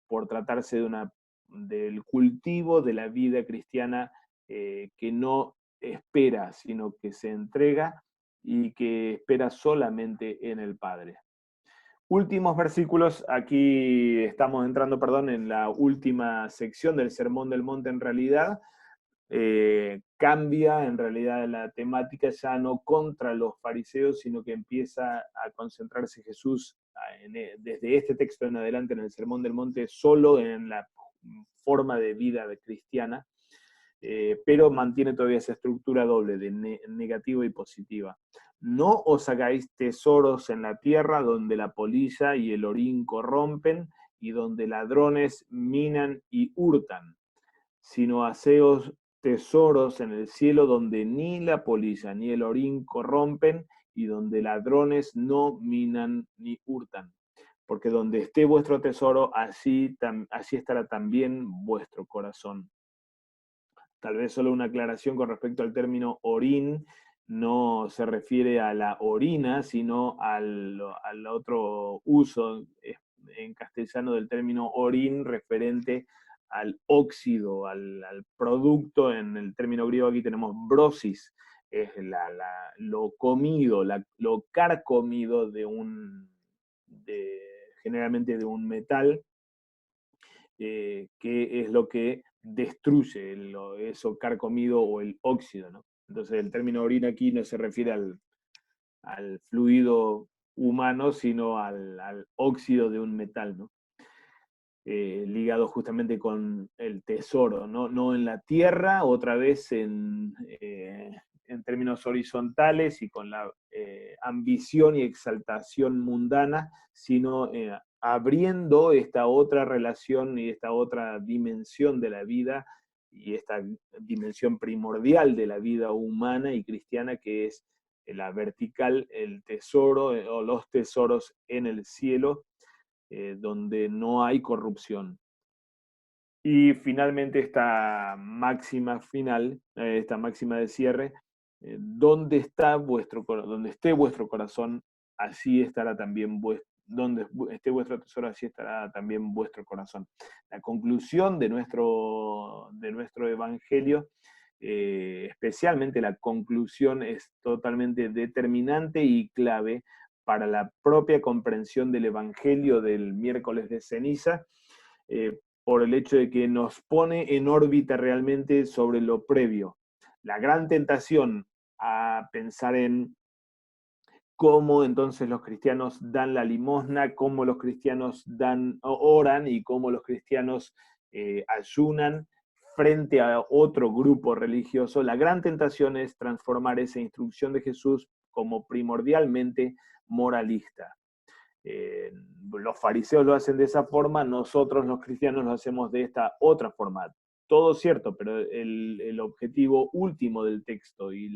por tratarse del cultivo de la vida cristiana, que no espera, sino que se entrega y que espera solamente en el Padre. Últimos versículos, aquí estamos entrando, perdón, en la última sección del Sermón del Monte en realidad. Cambia en realidad la temática ya no contra los fariseos, sino que empieza a concentrarse Jesús desde este texto en adelante en el Sermón del Monte solo en la forma de vida cristiana, pero mantiene todavía esa estructura doble de negativa y positiva. No os hagáis tesoros en la tierra donde la polilla y el orín corrompen y donde ladrones minan y hurtan, sino haceos tesoros en el cielo donde ni la polilla ni el orín corrompen y donde ladrones no minan ni hurtan. Porque donde esté vuestro tesoro, allí estará también vuestro corazón. Tal vez solo una aclaración con respecto al término orín, no se refiere a la orina, sino al otro uso en castellano del término orín referente al óxido, al producto. En el término griego aquí tenemos brosis, es lo comido, lo carcomido generalmente de un metal, que es lo que destruye eso carcomido o el óxido, ¿no? Entonces el término orina aquí no se refiere al fluido humano, sino al óxido de un metal, ¿no? Ligado justamente con el tesoro, no en la tierra, otra vez en términos horizontales y con la ambición y exaltación mundana, sino abriendo esta otra relación y esta otra dimensión de la vida y esta dimensión primordial de la vida humana y cristiana, que es la vertical, el tesoro o los tesoros en el cielo, donde no hay corrupción. Y finalmente esta máxima final, esta máxima de cierre, donde donde esté vuestro corazón, así estará también donde esté vuestro tesoro, así estará también vuestro corazón. La conclusión de nuestro evangelio, especialmente la conclusión, es totalmente determinante y clave para la propia comprensión del evangelio del miércoles de ceniza, por el hecho de que nos pone en órbita realmente sobre lo previo. La gran tentación a pensar en cómo entonces los cristianos dan la limosna, cómo los cristianos oran y cómo los cristianos ayunan frente a otro grupo religioso. La gran tentación es transformar esa instrucción de Jesús como primordialmente moralista. Los fariseos lo hacen de esa forma, nosotros los cristianos lo hacemos de esta otra forma. Todo cierto, pero el objetivo último del texto y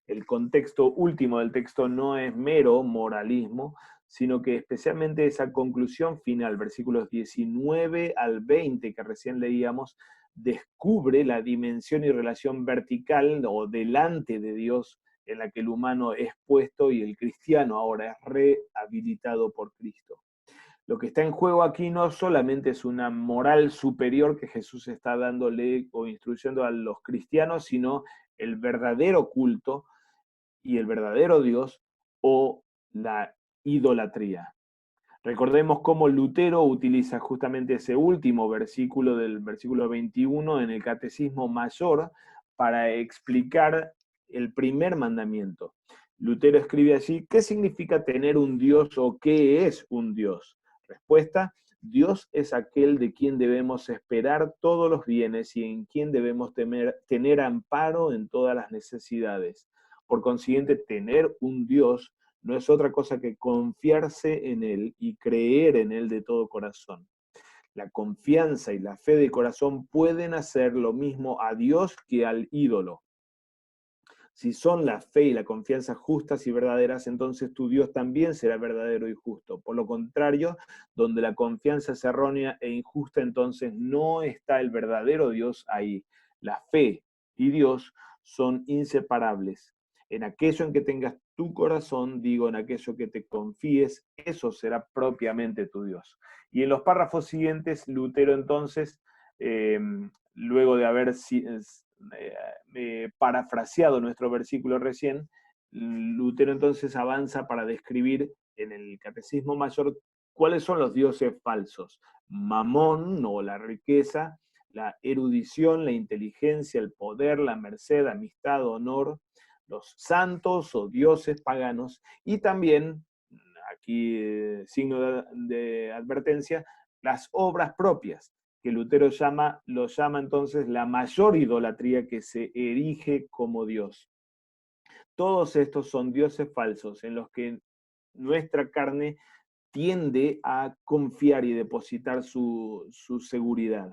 el contexto último del texto no es mero moralismo, sino que especialmente esa conclusión final, versículos 19 al 20 que recién leíamos, descubre la dimensión y relación vertical o delante de Dios en la que el humano es puesto y el cristiano ahora es rehabilitado por Cristo. Lo que está en juego aquí no solamente es una moral superior que Jesús está dándole o instruyendo a los cristianos, sino el verdadero culto y el verdadero Dios o la idolatría. Recordemos cómo Lutero utiliza justamente ese último versículo del versículo 21 en el Catecismo Mayor para explicar el primer mandamiento. Lutero escribe allí, ¿qué significa tener un Dios o qué es un Dios? Respuesta, Dios es aquel de quien debemos esperar todos los bienes y en quien debemos tener amparo en todas las necesidades. Por consiguiente, tener un Dios no es otra cosa que confiarse en Él y creer en Él de todo corazón. La confianza y la fe de corazón pueden hacer lo mismo a Dios que al ídolo. Si son la fe y la confianza justas y verdaderas, entonces tu Dios también será verdadero y justo. Por lo contrario, donde la confianza es errónea e injusta, entonces no está el verdadero Dios ahí. La fe y Dios son inseparables. En aquello en que tengas tu corazón, digo, en aquello que te confíes, eso será propiamente tu Dios. Y en los párrafos siguientes, Lutero entonces, eh, luego de haber parafraseado nuestro versículo recién, Lutero entonces avanza para describir en el Catecismo Mayor cuáles son los dioses falsos. Mamón o la riqueza, la erudición, la inteligencia, el poder, la merced, amistad, honor, los santos o dioses paganos y también, aquí signo de advertencia, las obras propias, que Lutero lo llama entonces la mayor idolatría que se erige como Dios. Todos estos son dioses falsos en los que nuestra carne tiende a confiar y depositar su seguridad.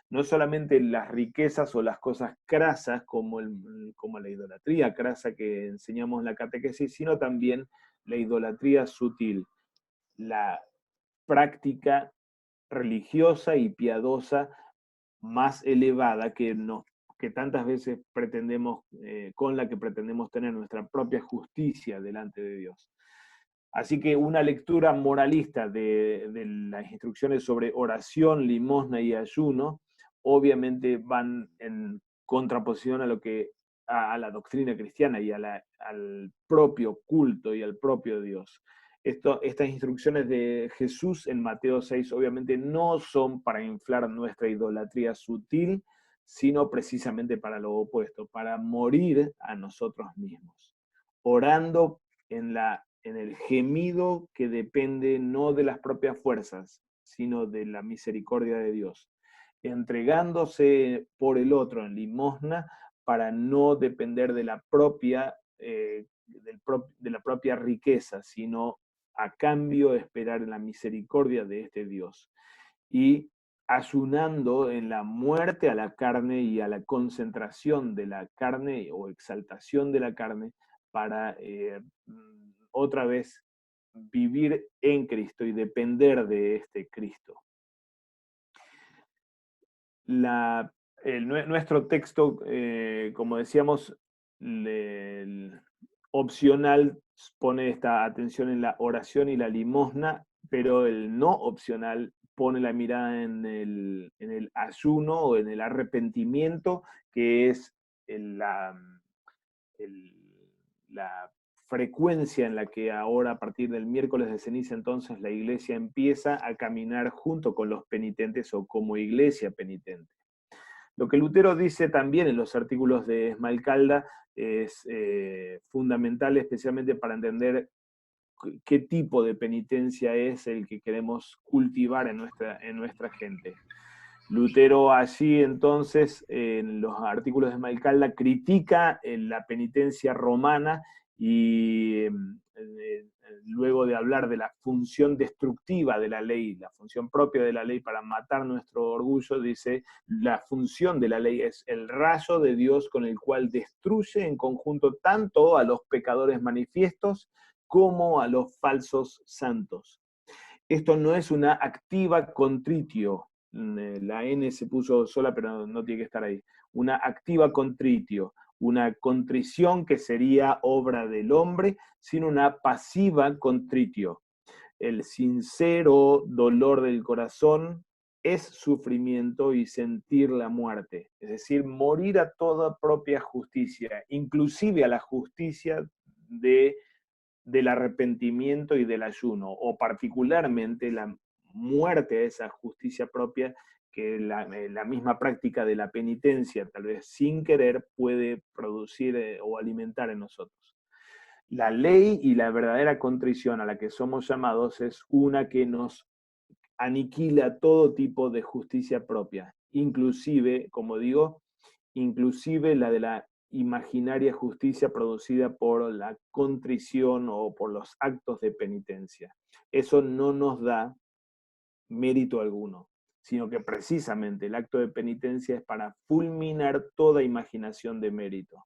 No solamente las riquezas o las cosas crasas como la idolatría crasa que enseñamos en la catequesis, sino también la idolatría sutil, la práctica religiosa y piadosa más elevada que tantas veces con la que pretendemos tener nuestra propia justicia delante de Dios. Así que una lectura moralista de las instrucciones sobre oración, limosna y ayuno, obviamente van en contraposición a la doctrina cristiana y al propio culto y al propio Dios. Estas instrucciones de Jesús en Mateo 6 obviamente no son para inflar nuestra idolatría sutil, sino precisamente para lo opuesto, para morir a nosotros mismos, orando en el gemido que depende no de las propias fuerzas, sino de la misericordia de Dios, entregándose por el otro en limosna para no depender de de la propia riqueza, sino a cambio esperar en la misericordia de este Dios. Y ayunando en la muerte a la carne y a la concentración de la carne o exaltación de la carne para otra vez vivir en Cristo y depender de este Cristo. Nuestro texto, como decíamos, opcional pone esta atención en la oración y la limosna, pero el no opcional pone la mirada en el ayuno o en el arrepentimiento, que es la, el- la frecuencia en la que ahora, a partir del miércoles de ceniza, entonces la iglesia empieza a caminar junto con los penitentes o como iglesia penitente. Lo que Lutero dice también en los artículos de Esmalcalda es fundamental, especialmente para entender qué tipo de penitencia es el que queremos cultivar en nuestra gente. Lutero allí entonces, en los artículos de Esmalcalda, critica la penitencia romana y luego de hablar de la función destructiva de la ley, la función propia de la ley para matar nuestro orgullo, dice, la función de la ley es el rayo de Dios con el cual destruye en conjunto tanto a los pecadores manifiestos como a los falsos santos. Esto no es una activa contritio, la N se puso sola, pero no tiene que estar ahí. Una activa contritio, una contrición que sería obra del hombre, sino una pasiva contritio. El sincero dolor del corazón es sufrimiento y sentir la muerte, es decir, morir a toda propia justicia, inclusive a la justicia del arrepentimiento y del ayuno, o particularmente la muerte a esa justicia propia que la misma práctica de la penitencia, tal vez sin querer, puede producir o alimentar en nosotros. La ley y la verdadera contrición a la que somos llamados es una que nos aniquila todo tipo de justicia propia, inclusive, como digo, inclusive la de la imaginaria justicia producida por la contrición o por los actos de penitencia. Eso no nos da mérito alguno, sino que precisamente el acto de penitencia es para fulminar toda imaginación de mérito.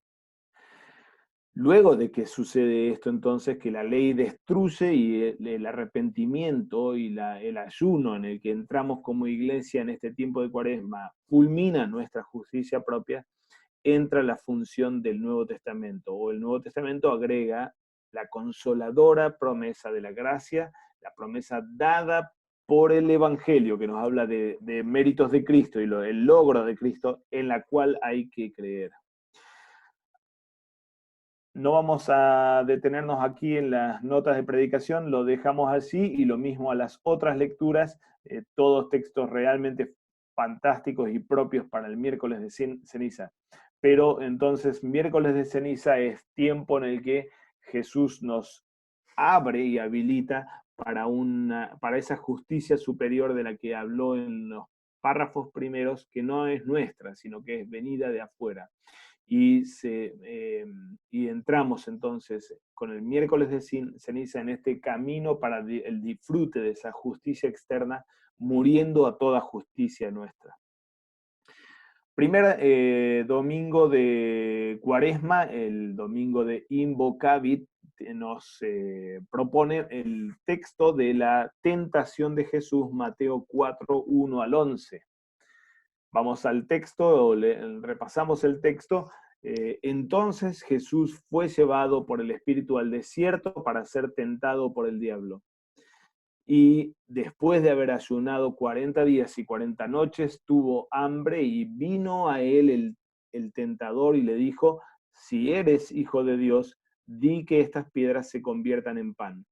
Luego de que sucede esto, entonces, que la ley destruye y el arrepentimiento y el ayuno en el que entramos como iglesia en este tiempo de Cuaresma fulmina nuestra justicia propia, entra la función del Nuevo Testamento, o el Nuevo Testamento agrega la consoladora promesa de la gracia, la promesa dada por el Evangelio, que nos habla de méritos de Cristo y el logro de Cristo, en la cual hay que creer. No vamos a detenernos aquí en las notas de predicación, lo dejamos así, y lo mismo a las otras lecturas, todos textos realmente fantásticos y propios para el miércoles de ceniza. Pero entonces, miércoles de ceniza es tiempo en el que Jesús nos abre y habilita para esa justicia superior de la que habló en los párrafos primeros, que no es nuestra, sino que es venida de afuera. Y entramos entonces con el miércoles de ceniza en este camino para el disfrute de esa justicia externa, muriendo a toda justicia nuestra. Primer domingo de Cuaresma, el domingo de Invocavit, nos propone el texto de la tentación de Jesús, Mateo 4, 1 al 11. Vamos al texto, repasamos el texto. Entonces Jesús fue llevado por el Espíritu al desierto para ser tentado por el diablo. Y después de haber ayunado 40 días y 40 noches, tuvo hambre y vino a él el tentador y le dijo, si eres hijo de Dios, di que estas piedras se conviertan en pan.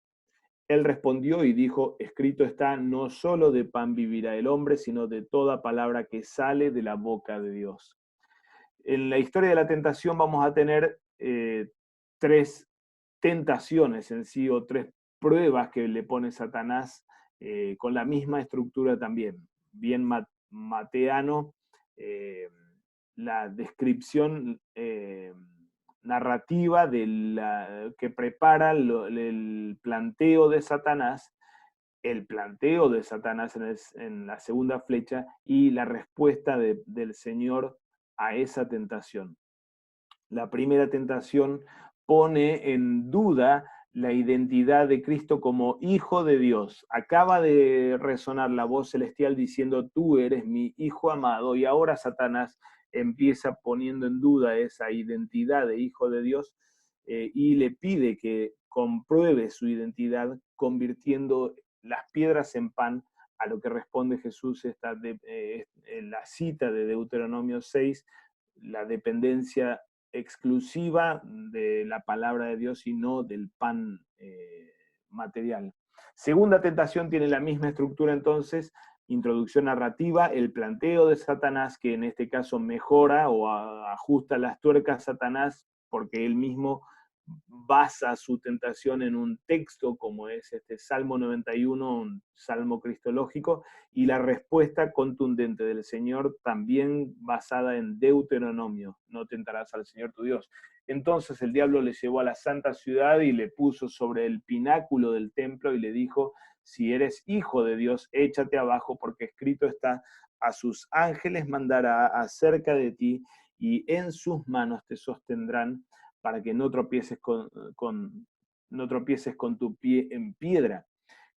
Él respondió y dijo, escrito está, no solo de pan vivirá el hombre, sino de toda palabra que sale de la boca de Dios. En la historia de la tentación vamos a tener tres tentaciones en sí, o tres pruebas que le pone Satanás con la misma estructura también, bien mateano, la descripción narrativa que prepara el planteo de Satanás, el planteo de Satanás en la segunda flecha y la respuesta del Señor a esa tentación. La primera tentación pone en duda la identidad de Cristo como Hijo de Dios. Acaba de resonar la voz celestial diciendo, tú eres mi Hijo amado, y ahora Satanás empieza poniendo en duda esa identidad de Hijo de Dios y le pide que compruebe su identidad convirtiendo las piedras en pan, a lo que responde Jesús en la cita de Deuteronomio 6, la dependencia exclusiva de la palabra de Dios y no del pan material. Segunda tentación tiene la misma estructura entonces, introducción narrativa, el planteo de Satanás, que en este caso mejora o ajusta las tuercas a Satanás porque él mismo basa su tentación en un texto como es este Salmo 91, un salmo cristológico, y la respuesta contundente del Señor también basada en Deuteronomio, no tentarás al Señor tu Dios. Entonces el diablo le llevó a la santa ciudad y le puso sobre el pináculo del templo y le dijo, si eres hijo de Dios, échate abajo porque escrito está, a sus ángeles mandará acerca de ti y en sus manos te sostendrán para que no tropieces no tropieces con tu pie en piedra.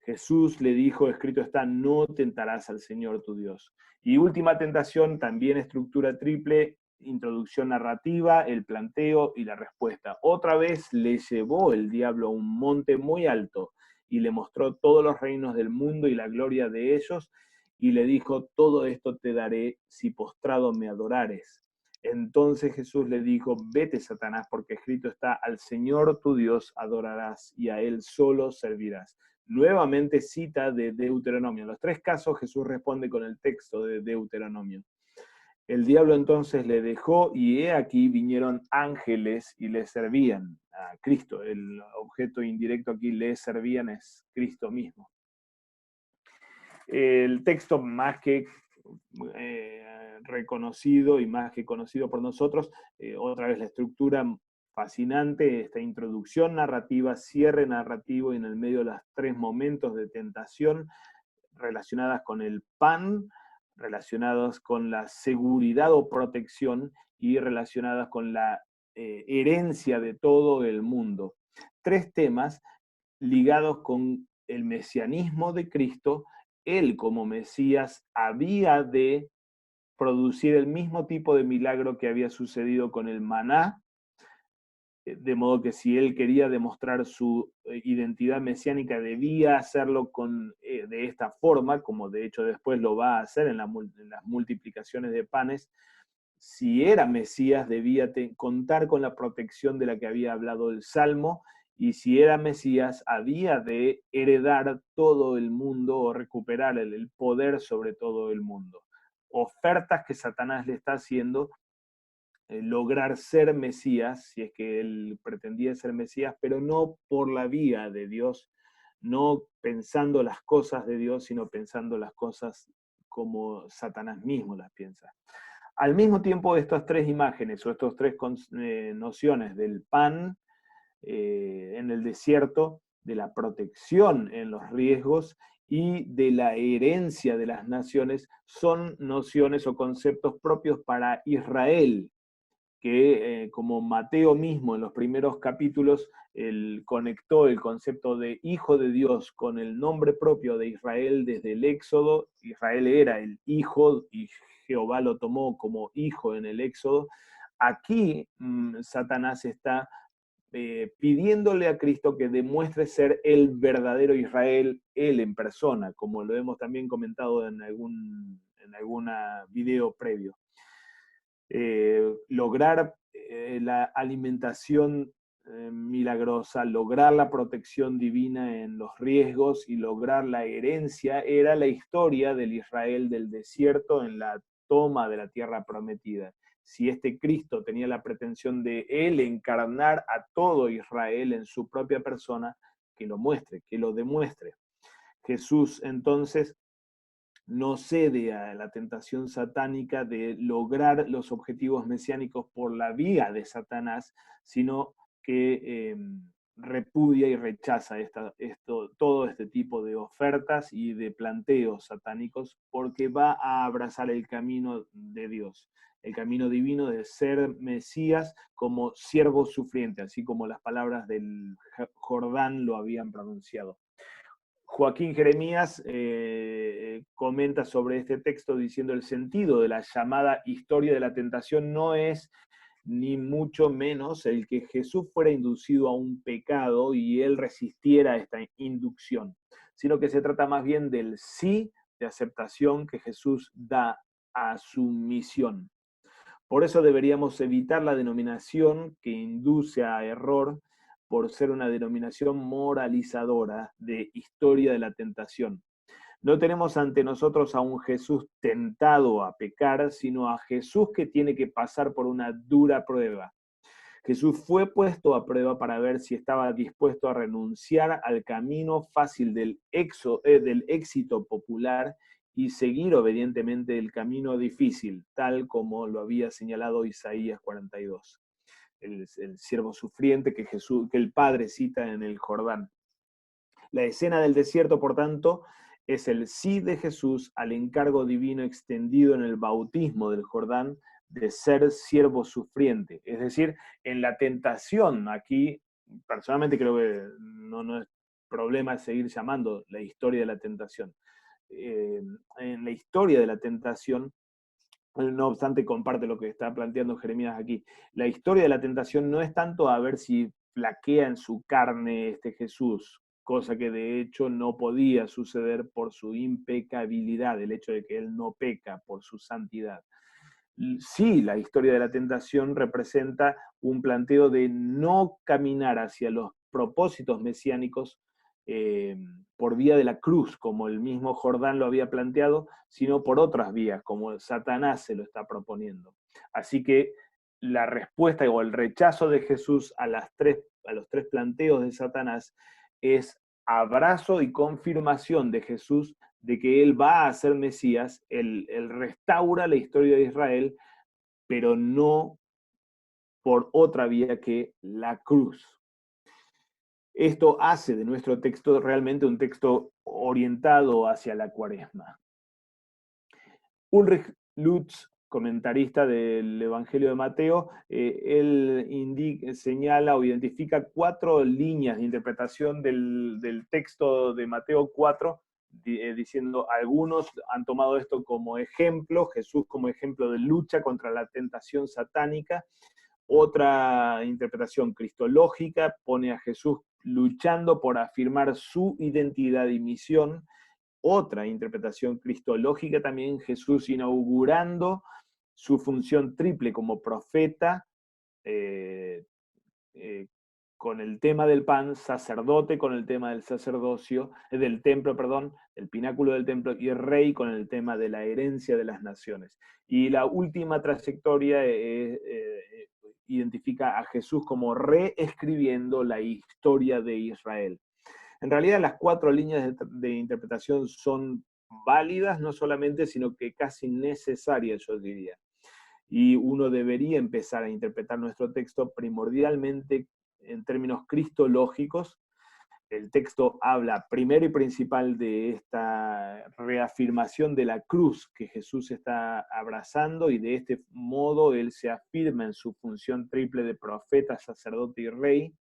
Jesús le dijo, escrito está, no tentarás al Señor tu Dios. Y última tentación, también estructura triple, introducción narrativa, el planteo y la respuesta. Otra vez le llevó el diablo a un monte muy alto y le mostró todos los reinos del mundo y la gloria de ellos, y le dijo, todo esto te daré si postrado me adorares. Entonces Jesús le dijo, vete Satanás, porque escrito está, al Señor tu Dios adorarás y a Él solo servirás. Nuevamente cita de Deuteronomio. En los tres casos Jesús responde con el texto de Deuteronomio. El diablo entonces le dejó y he aquí vinieron ángeles y le servían a Cristo. El objeto indirecto aquí le servían es Cristo mismo. El texto más que reconocido y más que conocido por nosotros, otra vez la estructura fascinante, esta introducción narrativa, cierre narrativo y en el medio los tres momentos de tentación relacionadas con el pan, relacionadas con la seguridad o protección y relacionadas con la herencia de todo el mundo. Tres temas ligados con el mesianismo de Cristo. Él como Mesías había de producir el mismo tipo de milagro que había sucedido con el maná, de modo que si él quería demostrar su identidad mesiánica debía hacerlo de esta forma, como de hecho después lo va a hacer en las multiplicaciones de panes. Si era Mesías debía contar con la protección de la que había hablado el Salmo, y si era Mesías había de heredar todo el mundo o recuperar el poder sobre todo el mundo. Ofertas que Satanás le está haciendo, lograr ser Mesías, si es que él pretendía ser Mesías, pero no por la vía de Dios, no pensando las cosas de Dios, sino pensando las cosas como Satanás mismo las piensa. Al mismo tiempo, estas tres imágenes o estas tres nociones del pan en el desierto, de la protección en los riesgos y de la herencia de las naciones, son nociones o conceptos propios para Israel, que como Mateo mismo en los primeros capítulos conectó el concepto de hijo de Dios con el nombre propio de Israel desde el Éxodo. Israel era el hijo y Jehová lo tomó como hijo en el Éxodo. Aquí Satanás está pidiéndole a Cristo que demuestre ser el verdadero Israel, él en persona, como lo hemos también comentado en algún video previo. Lograr la alimentación milagrosa, lograr la protección divina en los riesgos y lograr la herencia era la historia del Israel del desierto en la toma de la tierra prometida. Si este Cristo tenía la pretensión de él encarnar a todo Israel en su propia persona, que lo muestre, que lo demuestre. Jesús entonces no cede a la tentación satánica de lograr los objetivos mesiánicos por la vía de Satanás, sino que repudia y rechaza todo este tipo de ofertas y de planteos satánicos, porque va a abrazar el camino de Dios, el camino divino de ser Mesías como siervo sufriente, así como las palabras del Jordán lo habían pronunciado. Joaquín Jeremías comenta sobre este texto diciendo: el sentido de la llamada historia de la tentación no es ni mucho menos el que Jesús fuera inducido a un pecado y él resistiera esta inducción, sino que se trata más bien del sí de aceptación que Jesús da a su misión. Por eso deberíamos evitar la denominación que induce a error por ser una denominación moralizadora de historia de la tentación. No tenemos ante nosotros a un Jesús tentado a pecar, sino a Jesús que tiene que pasar por una dura prueba. Jesús fue puesto a prueba para ver si estaba dispuesto a renunciar al camino fácil del éxito popular y seguir obedientemente el camino difícil, tal como lo había señalado Isaías 42, el siervo sufriente que el Padre cita en el Jordán. La escena del desierto, por tanto, es el sí de Jesús al encargo divino extendido en el bautismo del Jordán de ser siervo sufriente. Es decir, en la tentación, aquí personalmente creo que no es problema seguir llamando la historia de la tentación. En la historia de la tentación, no obstante, comparte lo que está planteando Jeremías aquí. La historia de la tentación no es tanto a ver si flaquea en su carne este Jesús, cosa que de hecho no podía suceder por su impecabilidad, el hecho de que él no peca por su santidad. Sí, la historia de la tentación representa un planteo de no caminar hacia los propósitos mesiánicos eh, por vía de la cruz, como el mismo Jordán lo había planteado, sino por otras vías, como Satanás se lo está proponiendo. Así que la respuesta o el rechazo de Jesús a los tres planteos de Satanás es abrazo y confirmación de Jesús de que él va a ser Mesías, él restaura la historia de Israel, pero no por otra vía que la cruz. Esto hace de nuestro texto realmente un texto orientado hacia la Cuaresma. Ulrich Lutz, comentarista del Evangelio de Mateo, él señala o identifica 4 líneas de interpretación del texto de Mateo 4, diciendo: algunos han tomado esto como ejemplo, Jesús como ejemplo de lucha contra la tentación satánica. Otra interpretación cristológica pone a Jesús luchando por afirmar su identidad y misión. Otra interpretación cristológica también, Jesús inaugurando su función triple como profeta, eh, con el tema del pan, sacerdote con el tema del sacerdocio, del templo, perdón, el pináculo del templo, y rey con el tema de la herencia de las naciones. Y la última trayectoria identifica a Jesús como reescribiendo la historia de Israel. En realidad las 4 líneas de interpretación son válidas, no solamente, sino que casi necesarias, yo diría. Y uno debería empezar a interpretar nuestro texto primordialmente en términos cristológicos. El texto habla primero y principal de esta reafirmación de la cruz que Jesús está abrazando, y de este modo él se afirma en su función triple de profeta, sacerdote y rey.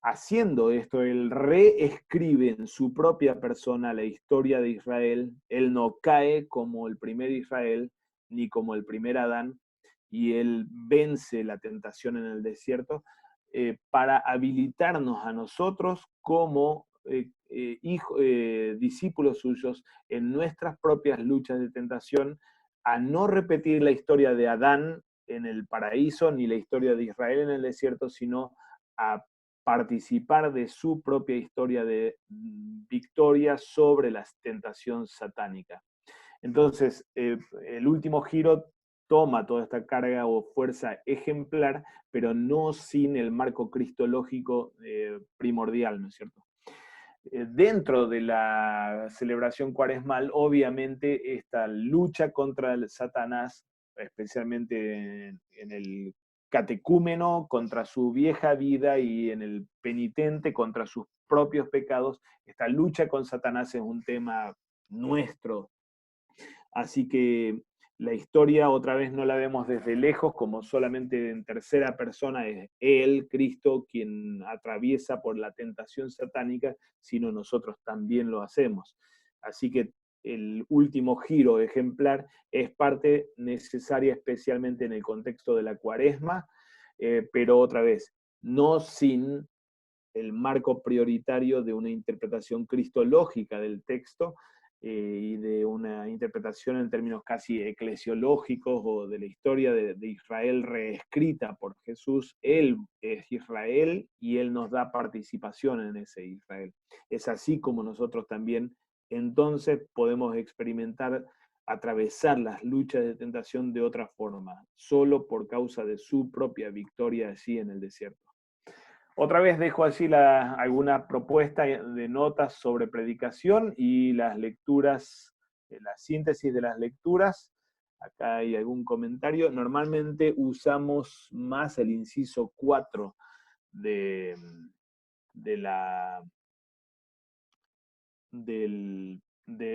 Haciendo esto, él reescribe en su propia persona la historia de Israel. Él no cae como el primer Israel, ni como el primer Adán, y él vence la tentación en el desierto para habilitarnos a nosotros como discípulos suyos en nuestras propias luchas de tentación, a no repetir la historia de Adán en el paraíso, ni la historia de Israel en el desierto, sino a participar de su propia historia de victoria sobre la tentación satánica. Entonces, el último giro toma toda esta carga o fuerza ejemplar, pero no sin el marco cristológico primordial, ¿no es cierto? Dentro de la celebración cuaresmal, obviamente, esta lucha contra el Satanás, especialmente en el catecúmeno contra su vieja vida y en el penitente contra sus propios pecados. Esta lucha con Satanás es un tema nuestro. Así que la historia otra vez no la vemos desde lejos, como solamente en tercera persona es Él, Cristo, quien atraviesa por la tentación satánica, sino nosotros también lo hacemos. Así que el último giro ejemplar es parte necesaria, especialmente en el contexto de la Cuaresma, pero otra vez, no sin el marco prioritario de una interpretación cristológica del texto, y de una interpretación en términos casi eclesiológicos o de la historia de Israel reescrita por Jesús. Él es Israel y Él nos da participación en ese Israel. Es así como nosotros también entonces podemos experimentar, atravesar las luchas de tentación de otra forma, solo por causa de su propia victoria allí en el desierto. Otra vez dejo allí alguna propuesta de notas sobre predicación y las lecturas, la síntesis de las lecturas. Acá hay algún comentario. Normalmente usamos más el inciso 4 de la...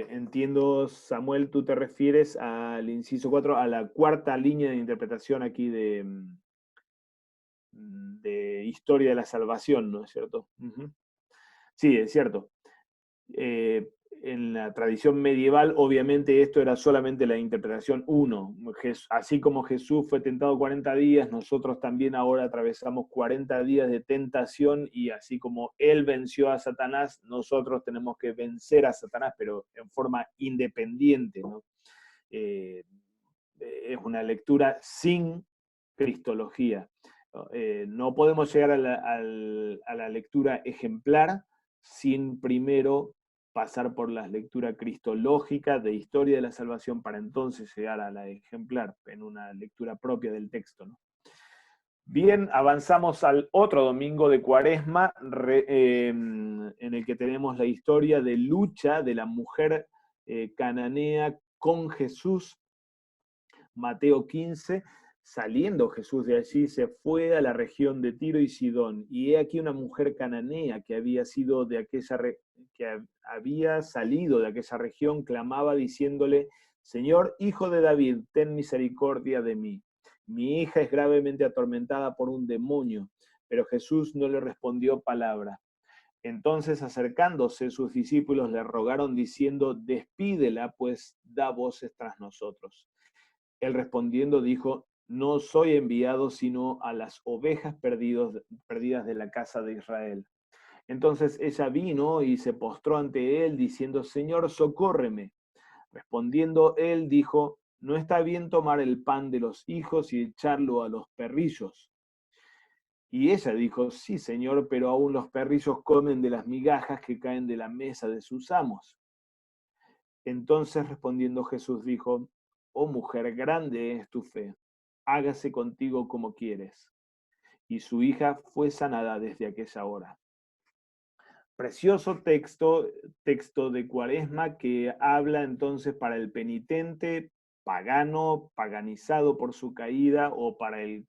entiendo, Samuel, tú te refieres al inciso 4, a la cuarta línea de interpretación aquí de historia de la salvación, ¿no es cierto? Uh-huh. Sí, es cierto. En la tradición medieval, obviamente, esto era solamente la interpretación 1. Así como Jesús fue tentado 40 días, nosotros también ahora atravesamos 40 días de tentación, y así como Él venció a Satanás, nosotros tenemos que vencer a Satanás, pero en forma independiente, ¿no? Es una lectura sin cristología. No podemos llegar a la lectura ejemplar sin primero pasar por la lectura cristológica de historia de la salvación para entonces llegar a la ejemplar en una lectura propia del texto, ¿no? Bien, avanzamos al otro domingo de Cuaresma, en el que tenemos la historia de lucha de la mujer cananea con Jesús. Mateo 15, saliendo Jesús de allí, se fue a la región de Tiro y Sidón, y he aquí una mujer cananea que había sido de aquella que había salido de aquella región, clamaba diciéndole: Señor, hijo de David, ten misericordia de mí. Mi hija es gravemente atormentada por un demonio. Pero Jesús no le respondió palabra. Entonces, acercándose, sus discípulos le rogaron diciendo: despídela, pues da voces tras nosotros. Él respondiendo dijo: no soy enviado sino a las ovejas perdidas de la casa de Israel. Entonces ella vino y se postró ante él diciendo: Señor, socórreme. Respondiendo él dijo: no está bien tomar el pan de los hijos y echarlo a los perrillos. Y ella dijo: sí, Señor, pero aún los perrillos comen de las migajas que caen de la mesa de sus amos. Entonces respondiendo Jesús dijo: oh mujer, grande es tu fe, hágase contigo como quieres. Y su hija fue sanada desde aquella hora. Precioso texto de Cuaresma, que habla entonces para el penitente pagano, paganizado por su caída, o para el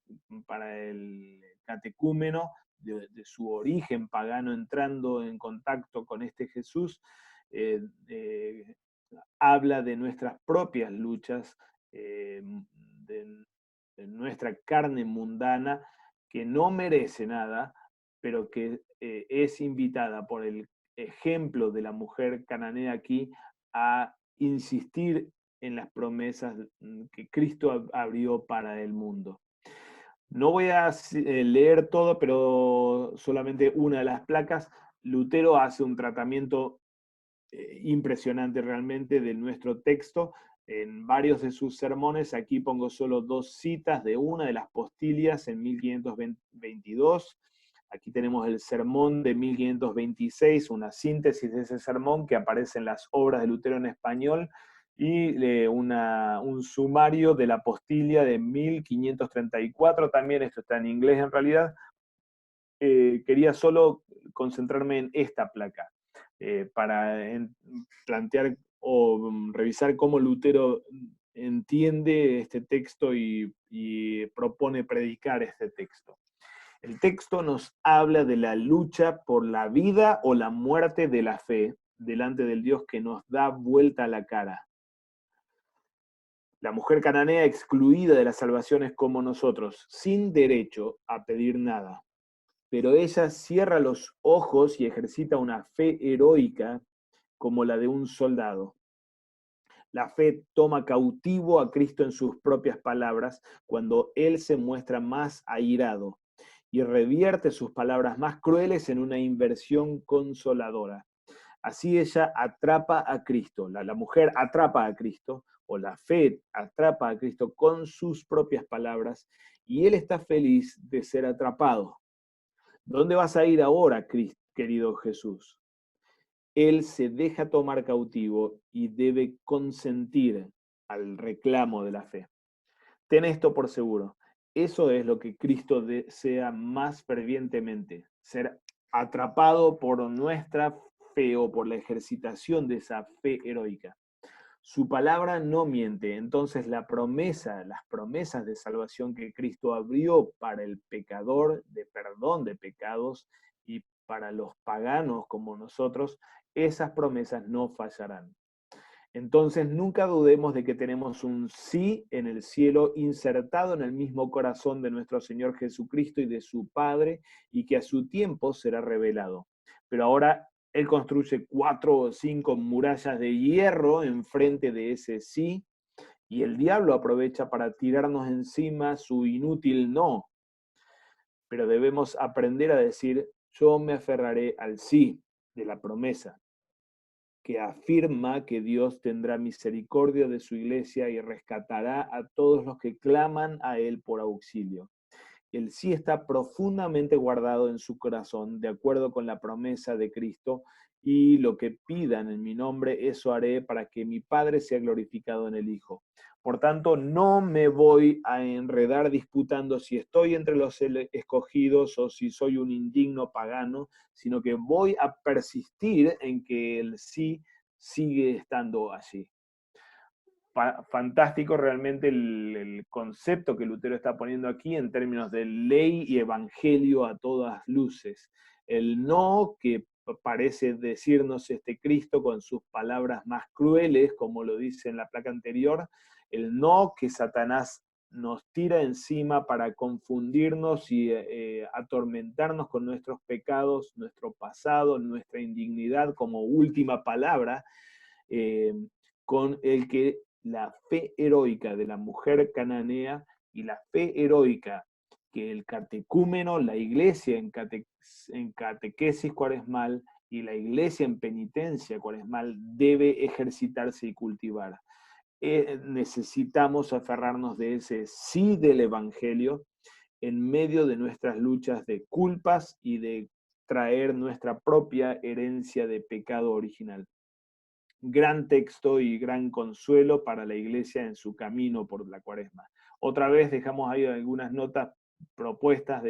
catecúmeno de su origen pagano, entrando en contacto con este Jesús. Habla de nuestras propias luchas, de nuestra carne mundana, que no merece nada, pero que es invitada por el ejemplo de la mujer cananea aquí a insistir en las promesas que Cristo abrió para el mundo. No voy a leer todo, pero solamente una de las placas. Lutero hace un tratamiento impresionante realmente de nuestro texto en varios de sus sermones. Aquí pongo solo dos citas de una de las postillas en 1522. Aquí tenemos el sermón de 1526, una síntesis de ese sermón que aparece en las obras de Lutero en español, y un sumario de la postilla de 1534, también esto está en inglés en realidad. Quería solo concentrarme en esta placa, para plantear o revisar cómo Lutero entiende este texto y propone predicar este texto. El texto nos habla de la lucha por la vida o la muerte de la fe delante del Dios que nos da vuelta a la cara. La mujer cananea excluida de la salvación es como nosotros, sin derecho a pedir nada. Pero ella cierra los ojos y ejercita una fe heroica como la de un soldado. La fe toma cautivo a Cristo en sus propias palabras cuando Él se muestra más airado y revierte sus palabras más crueles en una inversión consoladora. Así ella atrapa a Cristo, la mujer atrapa a Cristo, o la fe atrapa a Cristo con sus propias palabras, y Él está feliz de ser atrapado. ¿Dónde vas a ir ahora, querido Jesús? Él se deja tomar cautivo y debe consentir al reclamo de la fe. Ten esto por seguro. Eso es lo que Cristo desea más fervientemente, ser atrapado por nuestra fe o por la ejercitación de esa fe heroica. Su palabra no miente, entonces las promesas de salvación que Cristo abrió para el pecador, de perdón de pecados, y para los paganos como nosotros, esas promesas no fallarán. Entonces nunca dudemos de que tenemos un sí en el cielo insertado en el mismo corazón de nuestro Señor Jesucristo y de su Padre, y que a su tiempo será revelado. Pero ahora Él construye 4 o 5 murallas de hierro enfrente de ese sí, y el diablo aprovecha para tirarnos encima su inútil no. Pero debemos aprender a decir, yo me aferraré al sí de la promesa, que afirma que Dios tendrá misericordia de su iglesia y rescatará a todos los que claman a Él por auxilio. El sí está profundamente guardado en su corazón, de acuerdo con la promesa de Cristo, y lo que pidan en mi nombre, eso haré para que mi Padre sea glorificado en el Hijo. Por tanto, no me voy a enredar disputando si estoy entre los escogidos o si soy un indigno pagano, sino que voy a persistir en que el sí sigue estando allí. Fantástico realmente el concepto que Lutero está poniendo aquí en términos de ley y evangelio a todas luces. El no que parece decirnos este Cristo con sus palabras más crueles, como lo dice en la placa anterior, el no que Satanás nos tira encima para confundirnos y atormentarnos con nuestros pecados, nuestro pasado, nuestra indignidad como última palabra, con el que la fe heroica de la mujer cananea y la fe heroica que el catecúmeno, la iglesia en catequesis cuaresmal y la iglesia en penitencia cuaresmal debe ejercitarse y cultivar. Necesitamos aferrarnos de ese sí del Evangelio en medio de nuestras luchas de culpas y de traer nuestra propia herencia de pecado original. Gran texto y gran consuelo para la iglesia en su camino por la cuaresma. Otra vez dejamos ahí algunas notas propuestas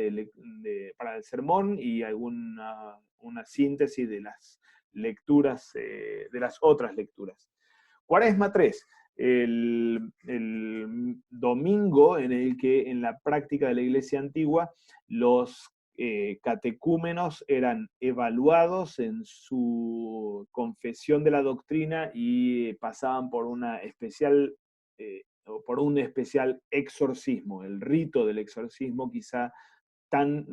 para el sermón y una síntesis de las lecturas, de las otras lecturas. Cuaresma 3, el domingo en el que en la práctica de la iglesia antigua los catecúmenos eran evaluados en su confesión de la doctrina y pasaban por una especial por un especial exorcismo, el rito del exorcismo quizá tan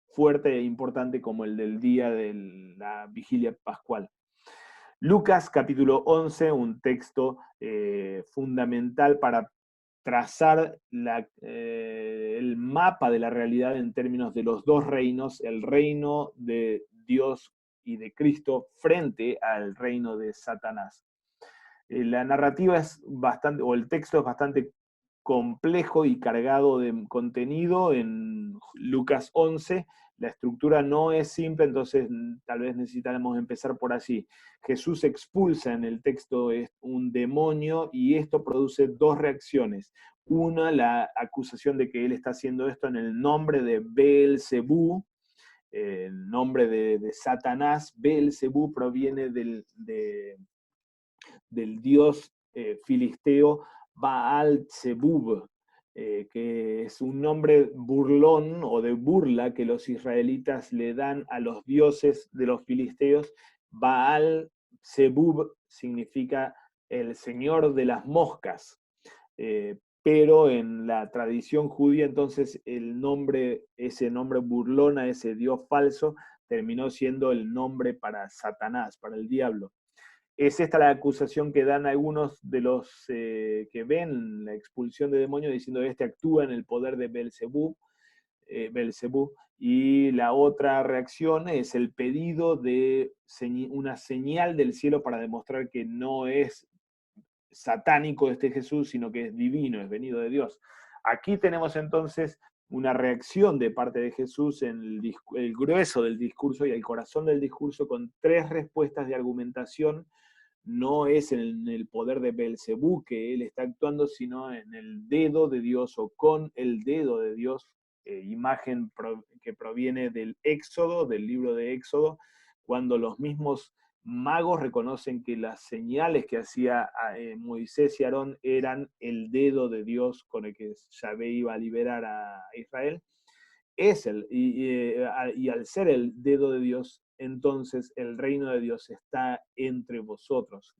fuerte e importante como el del día de la vigilia pascual. Lucas capítulo 11, un texto fundamental para trazar el mapa de la realidad en términos de los dos reinos, el reino de Dios y de Cristo frente al reino de Satanás. La narrativa es bastante, o el texto es bastante complejo y cargado de contenido en Lucas 11. La estructura no es simple, entonces tal vez necesitaremos empezar por allí. Jesús expulsa en el texto un demonio y esto produce dos reacciones. Una, la acusación de que él está haciendo esto en el nombre de Beelzebú, el nombre de Satanás. Beelzebú proviene del dios filisteo Baal-Zebub, que es un nombre burlón o de burla que los israelitas le dan a los dioses de los filisteos. Baal-Zebub significa el señor de las moscas, pero en la tradición judía entonces el nombre, ese nombre burlón a ese dios falso, terminó siendo el nombre para Satanás, para el diablo. Es esta la acusación que dan algunos de los que ven la expulsión de demonios, diciendo que este actúa en el poder de Belcebú, y la otra reacción es el pedido de una señal del cielo para demostrar que no es satánico este Jesús, sino que es divino, es venido de Dios. Aquí tenemos entonces una reacción de parte de Jesús en el grueso del discurso y el corazón del discurso, con 3 respuestas de argumentación. No es en el poder de Belcebú que él está actuando, sino en el dedo de Dios o con el dedo de Dios, imagen que proviene del Éxodo, del libro de Éxodo, cuando los mismos magos reconocen que las señales que hacía Moisés y Aarón eran el dedo de Dios con el que Yahvé iba a liberar a Israel. Y al ser el dedo de Dios, entonces el reino de Dios está entre vosotros.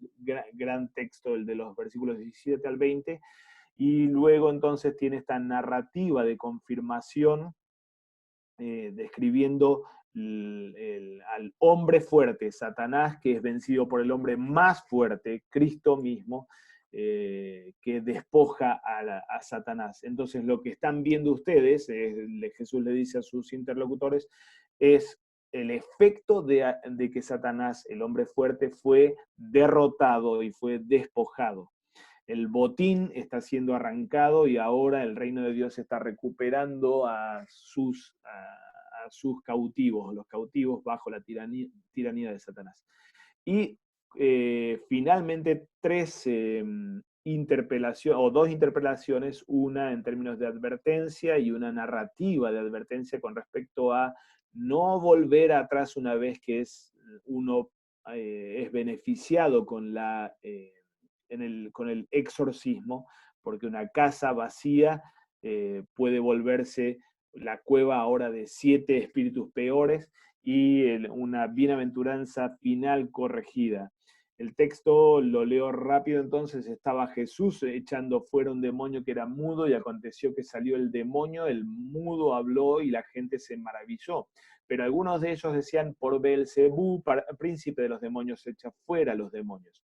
Gran texto el de los versículos 17 al 20. Y luego entonces tiene esta narrativa de confirmación, describiendo al hombre fuerte, Satanás, que es vencido por el hombre más fuerte, Cristo mismo, que despoja a Satanás. Entonces lo que están viendo ustedes, Jesús le dice a sus interlocutores, es el efecto de que Satanás, el hombre fuerte, fue derrotado y fue despojado. El botín está siendo arrancado y ahora el reino de Dios está recuperando a sus cautivos, los cautivos bajo la tiranía de Satanás. Y finalmente 3 interpelaciones, o 2 interpelaciones, una en términos de advertencia y una narrativa de advertencia con respecto a no volver atrás una vez que uno es beneficiado con con el exorcismo, porque una casa vacía puede volverse la cueva ahora de 7 espíritus peores y una bienaventuranza final corregida. El texto lo leo rápido entonces. Estaba Jesús echando fuera un demonio que era mudo, y aconteció que salió el demonio, el mudo habló y la gente se maravilló. Pero algunos de ellos decían, por Belcebú, príncipe de los demonios, echa fuera los demonios.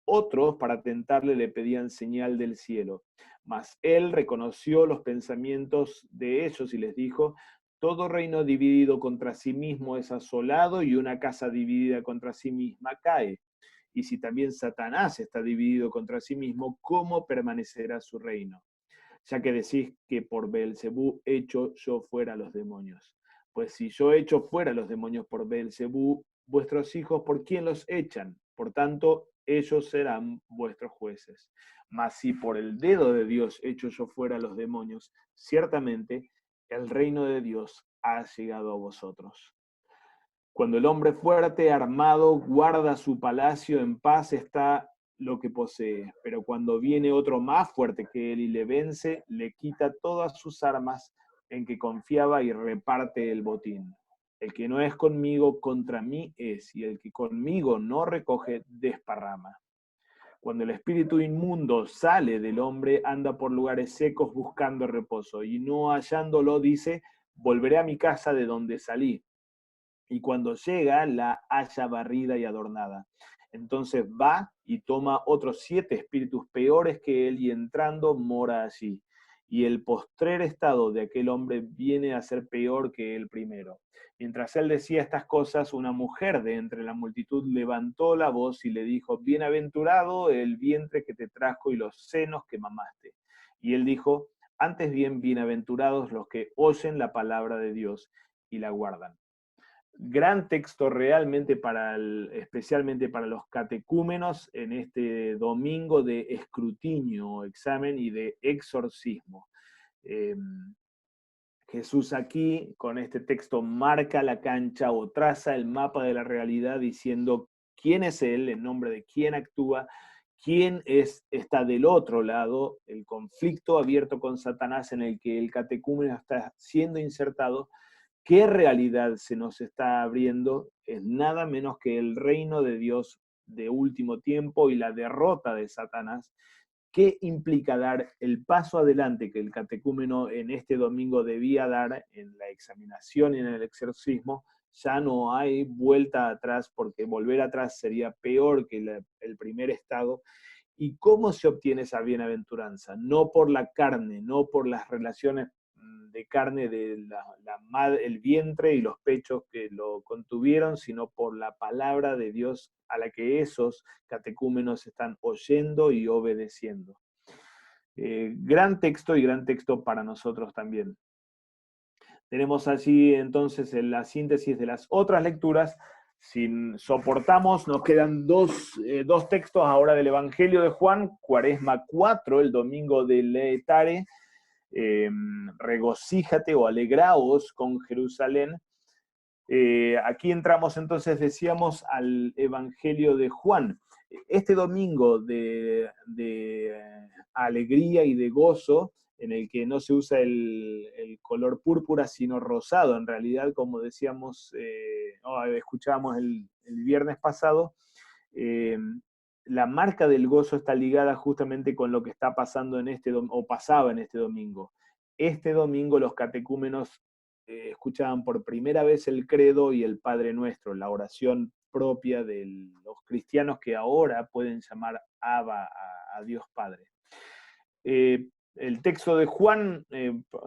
Otros, para tentarle, le pedían señal del cielo. Mas él reconoció los pensamientos de ellos y les dijo, todo reino dividido contra sí mismo es asolado, y una casa dividida contra sí misma cae. Y si también Satanás está dividido contra sí mismo, ¿cómo permanecerá su reino? Ya que decís que por Belcebú echo yo fuera los demonios. Pues si yo echo fuera los demonios por Belcebú, vuestros hijos, ¿por quién los echan? Por tanto, ellos serán vuestros jueces. Mas si por el dedo de Dios echo yo fuera los demonios, ciertamente el reino de Dios ha llegado a vosotros. Cuando el hombre fuerte, armado, guarda su palacio, en paz está lo que posee. Pero cuando viene otro más fuerte que él y le vence, le quita todas sus armas en que confiaba y reparte el botín. El que no es conmigo, contra mí es, y el que conmigo no recoge, desparrama. Cuando el espíritu inmundo sale del hombre, anda por lugares secos buscando reposo, y no hallándolo, dice, volveré a mi casa de donde salí. Y cuando llega, la halla barrida y adornada. Entonces va y toma otros 7 espíritus peores que él, y entrando mora allí. Y el postrer estado de aquel hombre viene a ser peor que el primero. Mientras él decía estas cosas, una mujer de entre la multitud levantó la voz y le dijo, bienaventurado el vientre que te trajo y los senos que mamaste. Y él dijo, antes bien, bienaventurados los que oyen la palabra de Dios y la guardan. Gran texto realmente especialmente para los catecúmenos en este domingo de escrutinio, examen y de exorcismo. Jesús aquí, con este texto, marca la cancha o traza el mapa de la realidad, diciendo quién es Él, en nombre de quién actúa, quién está del otro lado, el conflicto abierto con Satanás en el que el catecúmeno está siendo insertado, qué realidad se nos está abriendo, es nada menos que el reino de Dios de último tiempo y la derrota de Satanás. ¿Qué implica dar el paso adelante que el catecúmeno en este domingo debía dar en la examinación y en el exorcismo? Ya no hay vuelta atrás, porque volver atrás sería peor que el primer estado. ¿Y cómo se obtiene esa bienaventuranza? No por la carne, no por las relaciones de carne de el vientre y los pechos que lo contuvieron, sino por la palabra de Dios a la que esos catecúmenos están oyendo y obedeciendo. Gran texto y gran texto para nosotros también. Tenemos allí entonces la síntesis de las otras lecturas. Si soportamos, nos quedan dos textos ahora del Evangelio de Juan, Cuaresma 4, el domingo de Laetare, regocíjate o alegraos con Jerusalén. Aquí entramos entonces, decíamos, al Evangelio de Juan. Este domingo de alegría y de gozo, en el que no se usa el color púrpura, sino rosado, en realidad, como decíamos, escuchábamos el viernes pasado, la marca del gozo está ligada justamente con lo que está pasando en o pasaba en este domingo. Este domingo los catecúmenos escuchaban por primera vez el credo y el Padre Nuestro, la oración propia de los cristianos que ahora pueden llamar Abba a Dios Padre. El texto de Juan,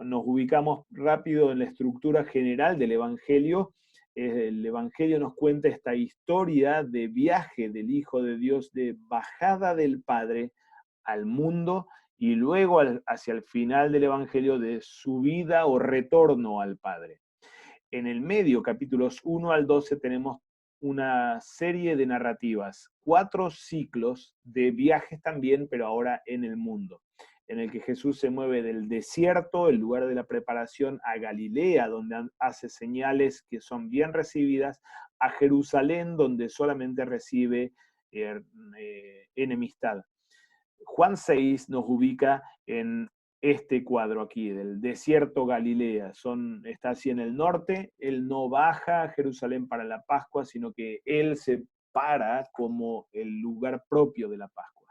nos ubicamos rápido en la estructura general del Evangelio. El Evangelio nos cuenta esta historia de viaje del Hijo de Dios, de bajada del Padre al mundo, y luego hacia el final del Evangelio de subida o retorno al Padre. En el medio, capítulos 1 al 12, tenemos una serie de narrativas, 4 ciclos de viajes también, pero ahora en el mundo, en el que Jesús se mueve del desierto, el lugar de la preparación, a Galilea, donde hace señales que son bien recibidas, a Jerusalén, donde solamente recibe enemistad. Juan 6 nos ubica en este cuadro aquí, del desierto Galilea. Está así en el norte, él no baja a Jerusalén para la Pascua, sino que él se para como el lugar propio de la Pascua.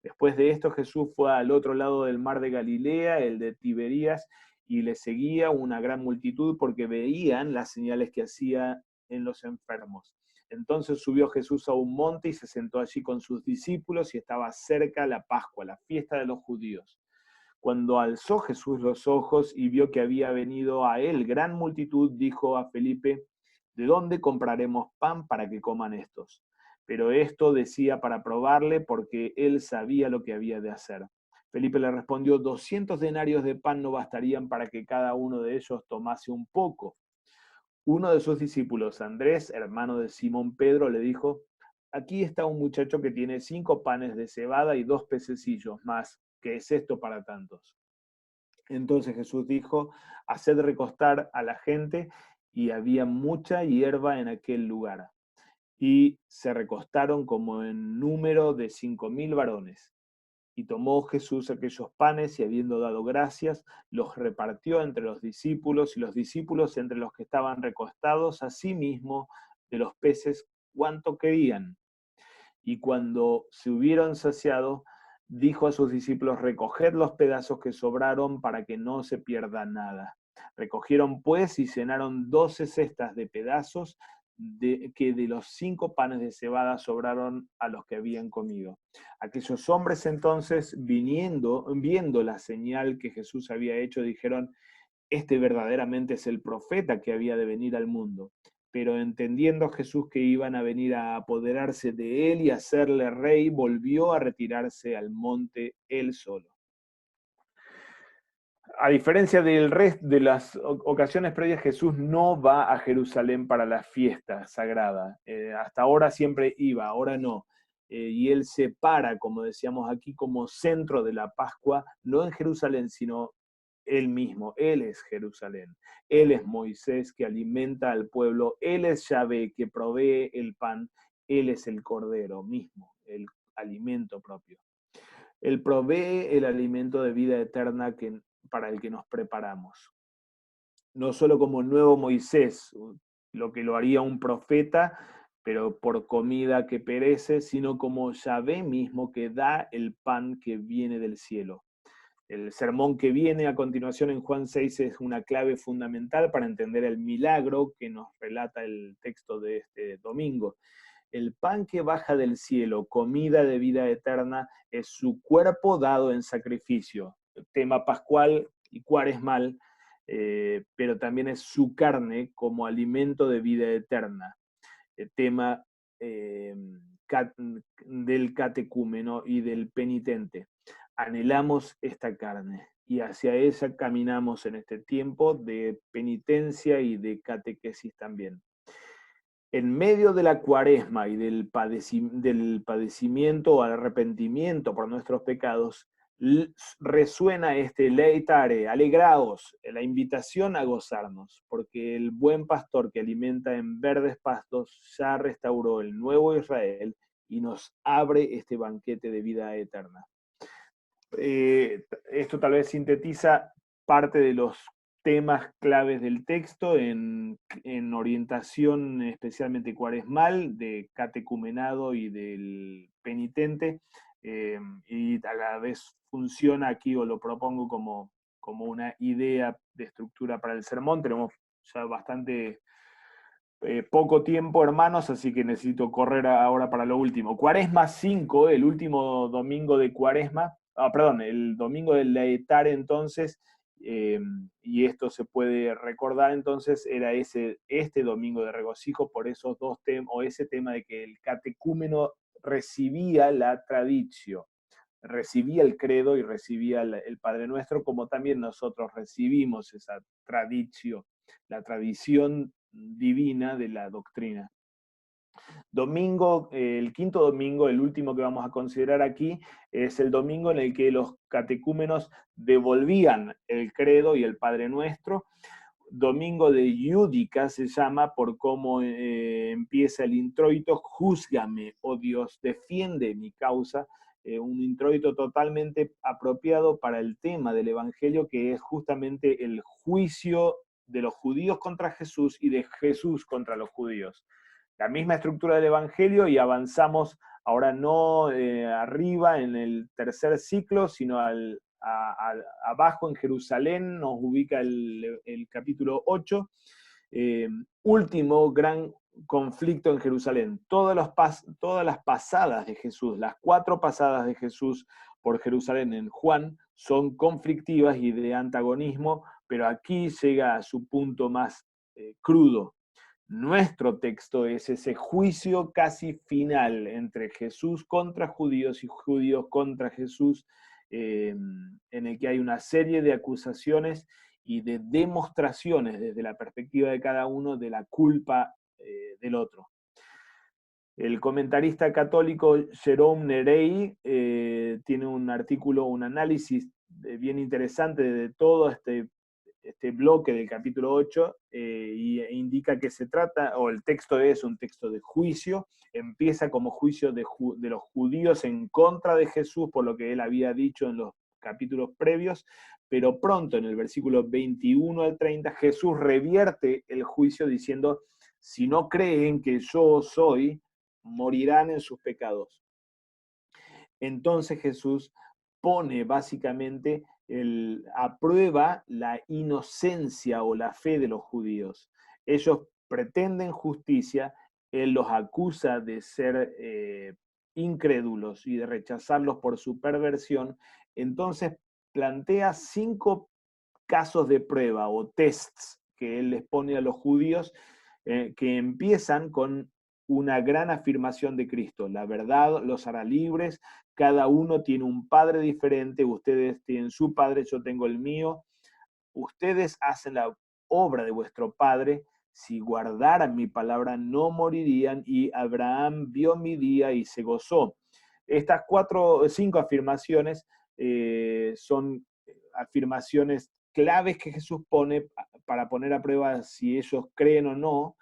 Después de esto, Jesús fue al otro lado del mar de Galilea, el de Tiberías, y le seguía una gran multitud porque veían las señales que hacía en los enfermos. Entonces subió Jesús a un monte y se sentó allí con sus discípulos, y estaba cerca la Pascua, la fiesta de los judíos. Cuando alzó Jesús los ojos y vio que había venido a él gran multitud, dijo a Felipe: ¿de dónde compraremos pan para que coman estos? Pero esto decía para probarle, porque él sabía lo que había de hacer. Felipe le respondió: 200 denarios de pan no bastarían para que cada uno de ellos tomase un poco. Uno de sus discípulos, Andrés, hermano de Simón Pedro, le dijo: aquí está un muchacho que tiene 5 panes de cebada y 2 pececillos más. ¿Qué es esto para tantos? Entonces Jesús dijo: haced recostar a la gente, y había mucha hierba en aquel lugar. Y se recostaron como en número de 5.000 varones. Y tomó Jesús aquellos panes, y habiendo dado gracias, los repartió entre los discípulos, y los discípulos entre los que estaban recostados, asimismo de los peces cuanto querían. Y cuando se hubieron saciado, dijo a sus discípulos: recoged los pedazos que sobraron para que no se pierda nada. Recogieron pues y llenaron 12 cestas de pedazos que de los 5 panes de cebada sobraron a los que habían comido. Aquellos hombres entonces, viendo la señal que Jesús había hecho, dijeron: este verdaderamente es el profeta que había de venir al mundo. Pero entendiendo Jesús que iban a venir a apoderarse de él y hacerle rey, volvió a retirarse al monte él solo. A diferencia del resto de las ocasiones previas, Jesús no va a Jerusalén para la fiesta sagrada. Hasta ahora siempre iba, ahora no. Y él se para, como decíamos aquí, como centro de la Pascua, no en Jerusalén, sino él mismo. Él es Jerusalén. Él es Moisés que alimenta al pueblo. Él es Yahvé que provee el pan. Él es el Cordero mismo, el alimento propio. Él provee el alimento de vida eterna para el que nos preparamos. No solo como el nuevo Moisés, lo que lo haría un profeta, pero por comida que perece, sino como Yahvé mismo que da el pan que viene del cielo. El sermón que viene a continuación en Juan 6 es una clave fundamental para entender el milagro que nos relata el texto de este domingo. El pan que baja del cielo, comida de vida eterna, es su cuerpo dado en sacrificio. Tema pascual y cuaresmal, pero también es su carne como alimento de vida eterna. El tema eh, del catecúmeno y del penitente. Anhelamos esta carne y hacia ella caminamos en este tiempo de penitencia y de catequesis también. En medio de la cuaresma y del padecimiento o arrepentimiento por nuestros pecados, resuena este leitare, alegraos, la invitación a gozarnos, porque el buen pastor que alimenta en verdes pastos ya restauró el nuevo Israel y nos abre este banquete de vida eterna. Esto tal vez sintetiza parte de los temas claves del texto en orientación especialmente cuaresmal, de catecumenado y del penitente, y a la vez funciona aquí, o lo propongo como una idea de estructura para el sermón. Tenemos ya bastante poco tiempo, hermanos, así que necesito correr ahora para lo último. Cuaresma 5, el último domingo de Cuaresma, perdón, el domingo del Laetare entonces, y esto se puede recordar entonces, era este domingo de regocijo por esos dos temas, o ese tema de que el catecúmeno recibía la tradición, recibía el credo y recibía el Padre Nuestro, como también nosotros recibimos esa tradición, la tradición divina de la doctrina. Domingo, el quinto domingo, el último que vamos a considerar aquí, es el domingo en el que los catecúmenos devolvían el credo y el Padre Nuestro. Domingo de Yúdica se llama por cómo empieza el introito: júzgame, oh Dios, defiende mi causa. Un introito totalmente apropiado para el tema del Evangelio, que es justamente el juicio de los judíos contra Jesús y de Jesús contra los judíos. La misma estructura del Evangelio, y avanzamos ahora no arriba en el tercer ciclo, sino abajo en Jerusalén, nos ubica el capítulo 8, último gran conflicto en Jerusalén. Todas las pasadas de Jesús, las 4 pasadas de Jesús por Jerusalén en Juan, son conflictivas y de antagonismo, pero aquí llega a su punto más crudo. Nuestro texto es ese juicio casi final entre Jesús contra judíos y judíos contra Jesús, en el que hay una serie de acusaciones y de demostraciones desde la perspectiva de cada uno de la culpa del otro. El comentarista católico Jerome Nerey tiene un artículo, un análisis bien interesante de todo este bloque del capítulo 8, e indica que se trata, o el texto es un texto de juicio, empieza como juicio de los judíos en contra de Jesús por lo que él había dicho en los capítulos previos, pero pronto en el versículo 21 al 30 Jesús revierte el juicio diciendo: si no creen que yo soy, morirán en sus pecados. Entonces Jesús pone básicamente aprueba la inocencia o la fe de los judíos. Ellos pretenden justicia, él los acusa de ser incrédulos y de rechazarlos por su perversión. Entonces plantea 5 casos de prueba o tests que él les pone a los judíos, que empiezan con una gran afirmación de Cristo: la verdad los hará libres, cada uno tiene un padre diferente, ustedes tienen su padre, yo tengo el mío, ustedes hacen la obra de vuestro padre, si guardaran mi palabra no morirían, y Abraham vio mi día y se gozó. Estas 5 afirmaciones son afirmaciones claves que Jesús pone para poner a prueba si ellos creen o no,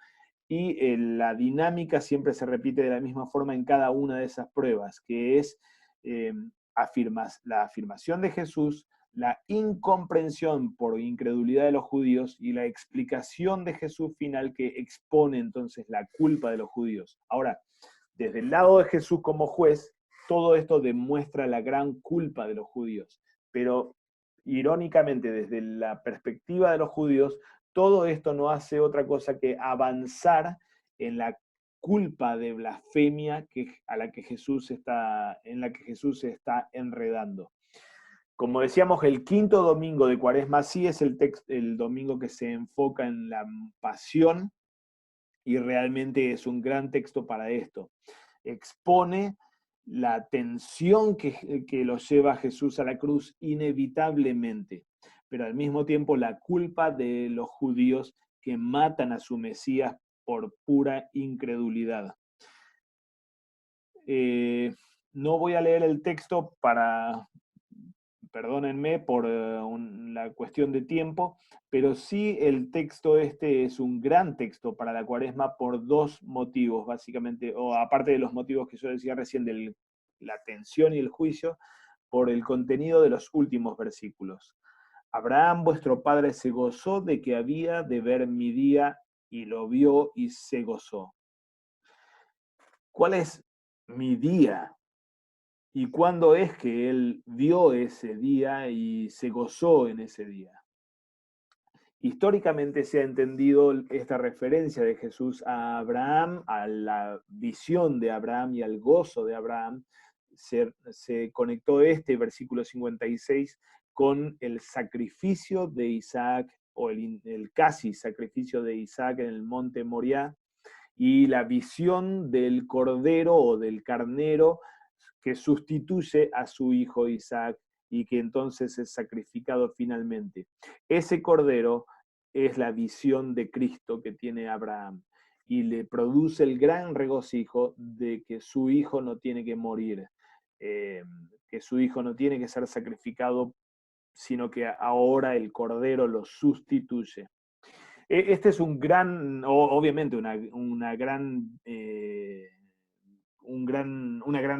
y la dinámica siempre se repite de la misma forma en cada una de esas pruebas, que es la afirmación de Jesús, la incomprensión por incredulidad de los judíos y la explicación de Jesús final que expone entonces la culpa de los judíos. Ahora, desde el lado de Jesús como juez, todo esto demuestra la gran culpa de los judíos, pero irónicamente desde la perspectiva de los judíos, todo esto no hace otra cosa que avanzar en la culpa de blasfemia en la que Jesús se está enredando. Como decíamos, el quinto domingo de Cuaresma sí es el domingo que se enfoca en la pasión y realmente es un gran texto para esto. Expone la tensión que lo lleva a Jesús a la cruz inevitablemente, pero al mismo tiempo la culpa de los judíos que matan a su Mesías por pura incredulidad. No voy a leer el texto perdónenme por la cuestión de tiempo, pero sí el texto este es un gran texto para la Cuaresma por dos motivos, básicamente, o aparte de los motivos que yo decía recién de la tensión y el juicio, por el contenido de los últimos versículos. Abraham, vuestro padre, se gozó de que había de ver mi día y lo vio y se gozó. ¿Cuál es mi día? ¿Y cuándo es que él vio ese día y se gozó en ese día? Históricamente se ha entendido esta referencia de Jesús a Abraham, a la visión de Abraham y al gozo de Abraham. Se conectó este versículo 56 con el sacrificio de Isaac, o el casi sacrificio de Isaac en el monte Moriah, y la visión del cordero o del carnero que sustituye a su hijo Isaac y que entonces es sacrificado finalmente. Ese cordero es la visión de Cristo que tiene Abraham y le produce el gran regocijo de que su hijo no tiene que morir, que su hijo no tiene que ser sacrificado, sino que ahora el cordero lo sustituye. Este es un gran, obviamente, una gran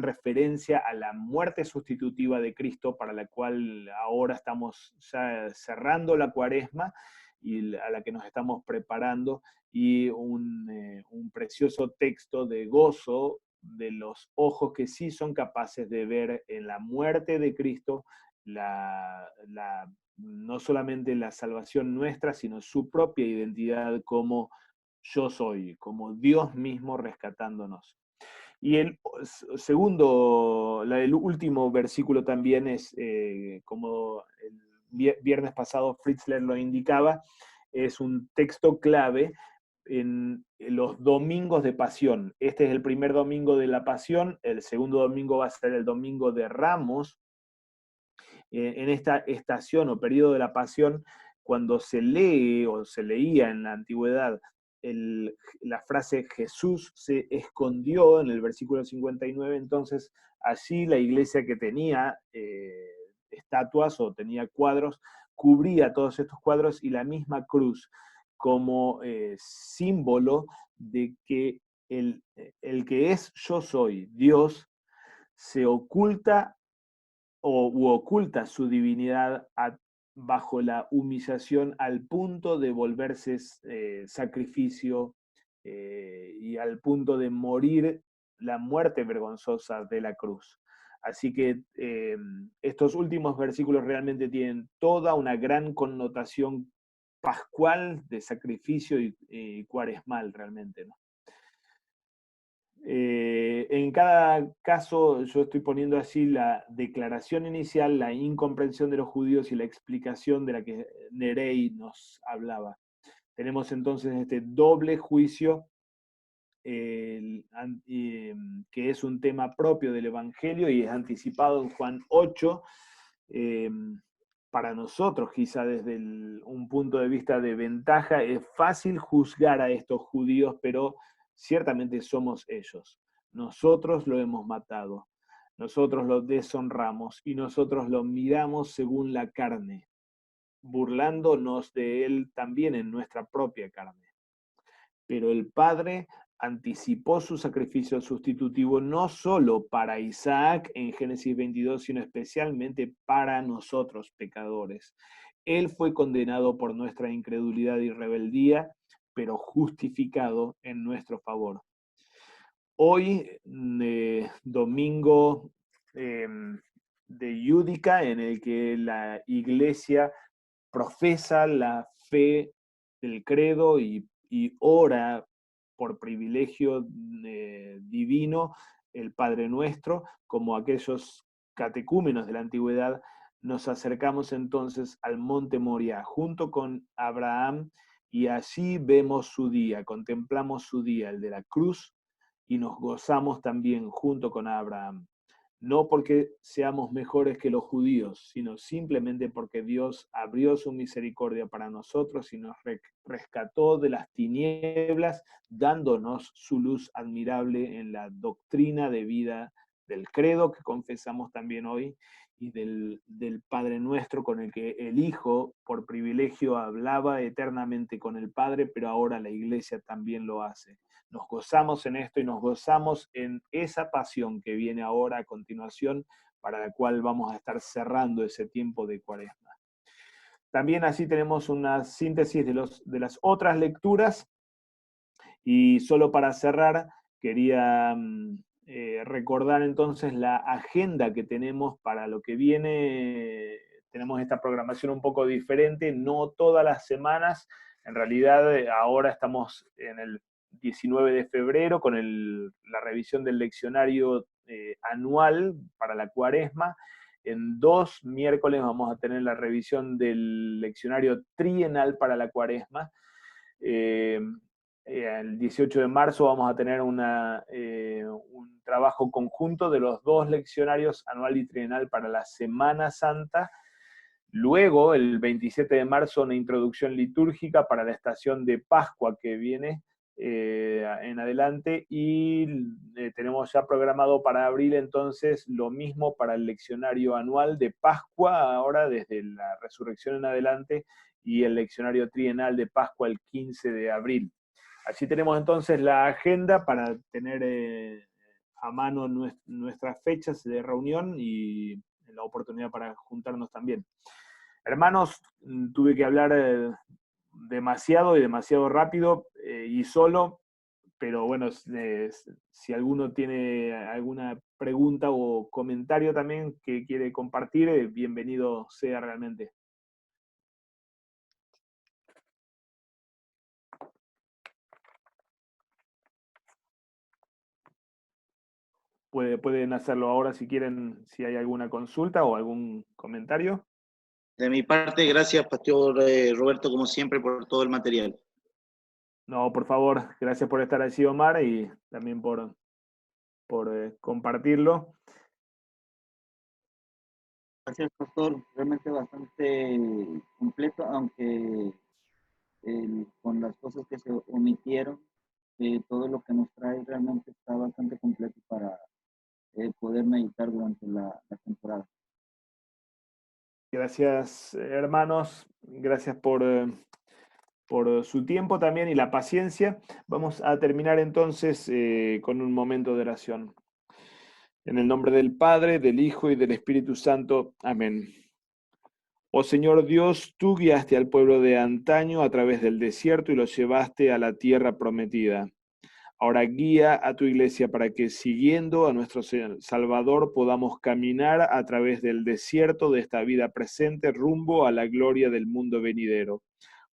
referencia a la muerte sustitutiva de Cristo, para la cual ahora estamos ya cerrando la Cuaresma y a la que nos estamos preparando, y un precioso texto de gozo de los ojos que sí son capaces de ver en la muerte de Cristo no solamente la salvación nuestra, sino su propia identidad como yo soy, como Dios mismo rescatándonos. Y el el último versículo también es, como el viernes pasado Fritzler lo indicaba, es un texto clave en los domingos de pasión. Este es el primer domingo de la pasión, el segundo domingo va a ser el domingo de Ramos. En esta estación o periodo de la pasión, cuando se lee o se leía en la antigüedad la frase Jesús se escondió en el versículo 59, entonces allí la iglesia que tenía estatuas o tenía cuadros, cubría todos estos cuadros y la misma cruz como símbolo de que el que es yo soy, Dios, se oculta u oculta su divinidad bajo la humillación al punto de volverse sacrificio y al punto de morir la muerte vergonzosa de la cruz. Así que estos últimos versículos realmente tienen toda una gran connotación pascual de sacrificio y cuaresmal realmente, ¿no? En cada caso yo estoy poniendo así la declaración inicial, la incomprensión de los judíos y la explicación de la que Nerey nos hablaba. Tenemos entonces este doble juicio, que es un tema propio del Evangelio y es anticipado en Juan 8. Para nosotros, quizá desde un punto de vista de ventaja, es fácil juzgar a estos judíos, pero ciertamente somos ellos. Nosotros lo hemos matado, nosotros lo deshonramos y nosotros lo miramos según la carne, burlándonos de él también en nuestra propia carne. pero el Padre anticipó su sacrificio sustitutivo no solo para Isaac en Génesis 22, sino especialmente para nosotros pecadores. Él fue condenado por nuestra incredulidad y rebeldía, pero justificado en nuestro favor. Hoy, domingo de Yúdica, en el que la iglesia profesa la fe del credo y ora por privilegio divino el Padre Nuestro, como aquellos catecúmenos de la antigüedad, nos acercamos entonces al monte Moriah junto con Abraham y allí vemos su día, contemplamos su día, el de la cruz, y nos gozamos también junto con Abraham. No porque seamos mejores que los judíos, sino simplemente porque Dios abrió su misericordia para nosotros y nos rescató de las tinieblas, dándonos su luz admirable en la doctrina de vida del credo que confesamos también hoy y del Padre Nuestro, con el que el Hijo, por privilegio, hablaba eternamente con el Padre, pero ahora la Iglesia también lo hace. Nos gozamos en esto y nos gozamos en esa pasión que viene ahora a continuación, para la cual vamos a estar cerrando ese tiempo de Cuaresma. También así tenemos una síntesis de las otras lecturas, y solo para cerrar quería recordar entonces la agenda que tenemos para lo que viene. Tenemos esta programación un poco diferente, no todas las semanas. En realidad ahora estamos en el 19 de febrero con la revisión del leccionario anual para la Cuaresma. En 2 miércoles vamos a tener la revisión del leccionario trienal para la Cuaresma. El 18 de marzo vamos a tener un trabajo conjunto de los 2 leccionarios anual y trienal para la Semana Santa. Luego, el 27 de marzo, una introducción litúrgica para la estación de Pascua que viene en adelante, y tenemos ya programado para abril entonces lo mismo para el leccionario anual de Pascua, ahora desde la resurrección en adelante, y el leccionario trienal de Pascua el 15 de abril. Allí tenemos entonces la agenda para tener a mano nuestras fechas de reunión y la oportunidad para juntarnos también. Hermanos, tuve que hablar demasiado y demasiado rápido y solo, pero bueno, si alguno tiene alguna pregunta o comentario también que quiere compartir, bienvenido sea realmente. Pueden hacerlo ahora si quieren, si hay alguna consulta o algún comentario. De mi parte, gracias, Pastor Roberto, como siempre, por todo el material. No, por favor, gracias por estar allí, Omar, y también por compartirlo. Gracias, pastor. Realmente bastante completo, aunque con las cosas que se omitieron, todo lo que nos trae realmente está bastante completo para poder meditar durante la temporada. Gracias, hermanos. Gracias por su tiempo también y la paciencia. Vamos a terminar entonces con un momento de oración. En el nombre del Padre, del Hijo y del Espíritu Santo. Amén. Oh Señor Dios, tú guiaste al pueblo de antaño a través del desierto y lo llevaste a la tierra prometida. Ahora guía a tu iglesia para que, siguiendo a nuestro Salvador, podamos caminar a través del desierto de esta vida presente rumbo a la gloria del mundo venidero.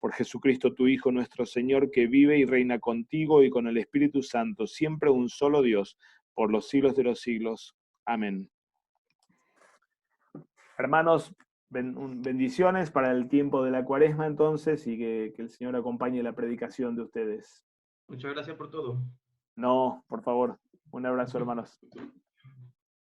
Por Jesucristo, tu Hijo, nuestro Señor, que vive y reina contigo y con el Espíritu Santo, siempre un solo Dios, por los siglos de los siglos. Amén. Hermanos, bendiciones para el tiempo de la Cuaresma entonces, y que el Señor acompañe la predicación de ustedes. Muchas gracias por todo. No, por favor. Un abrazo, hermanos.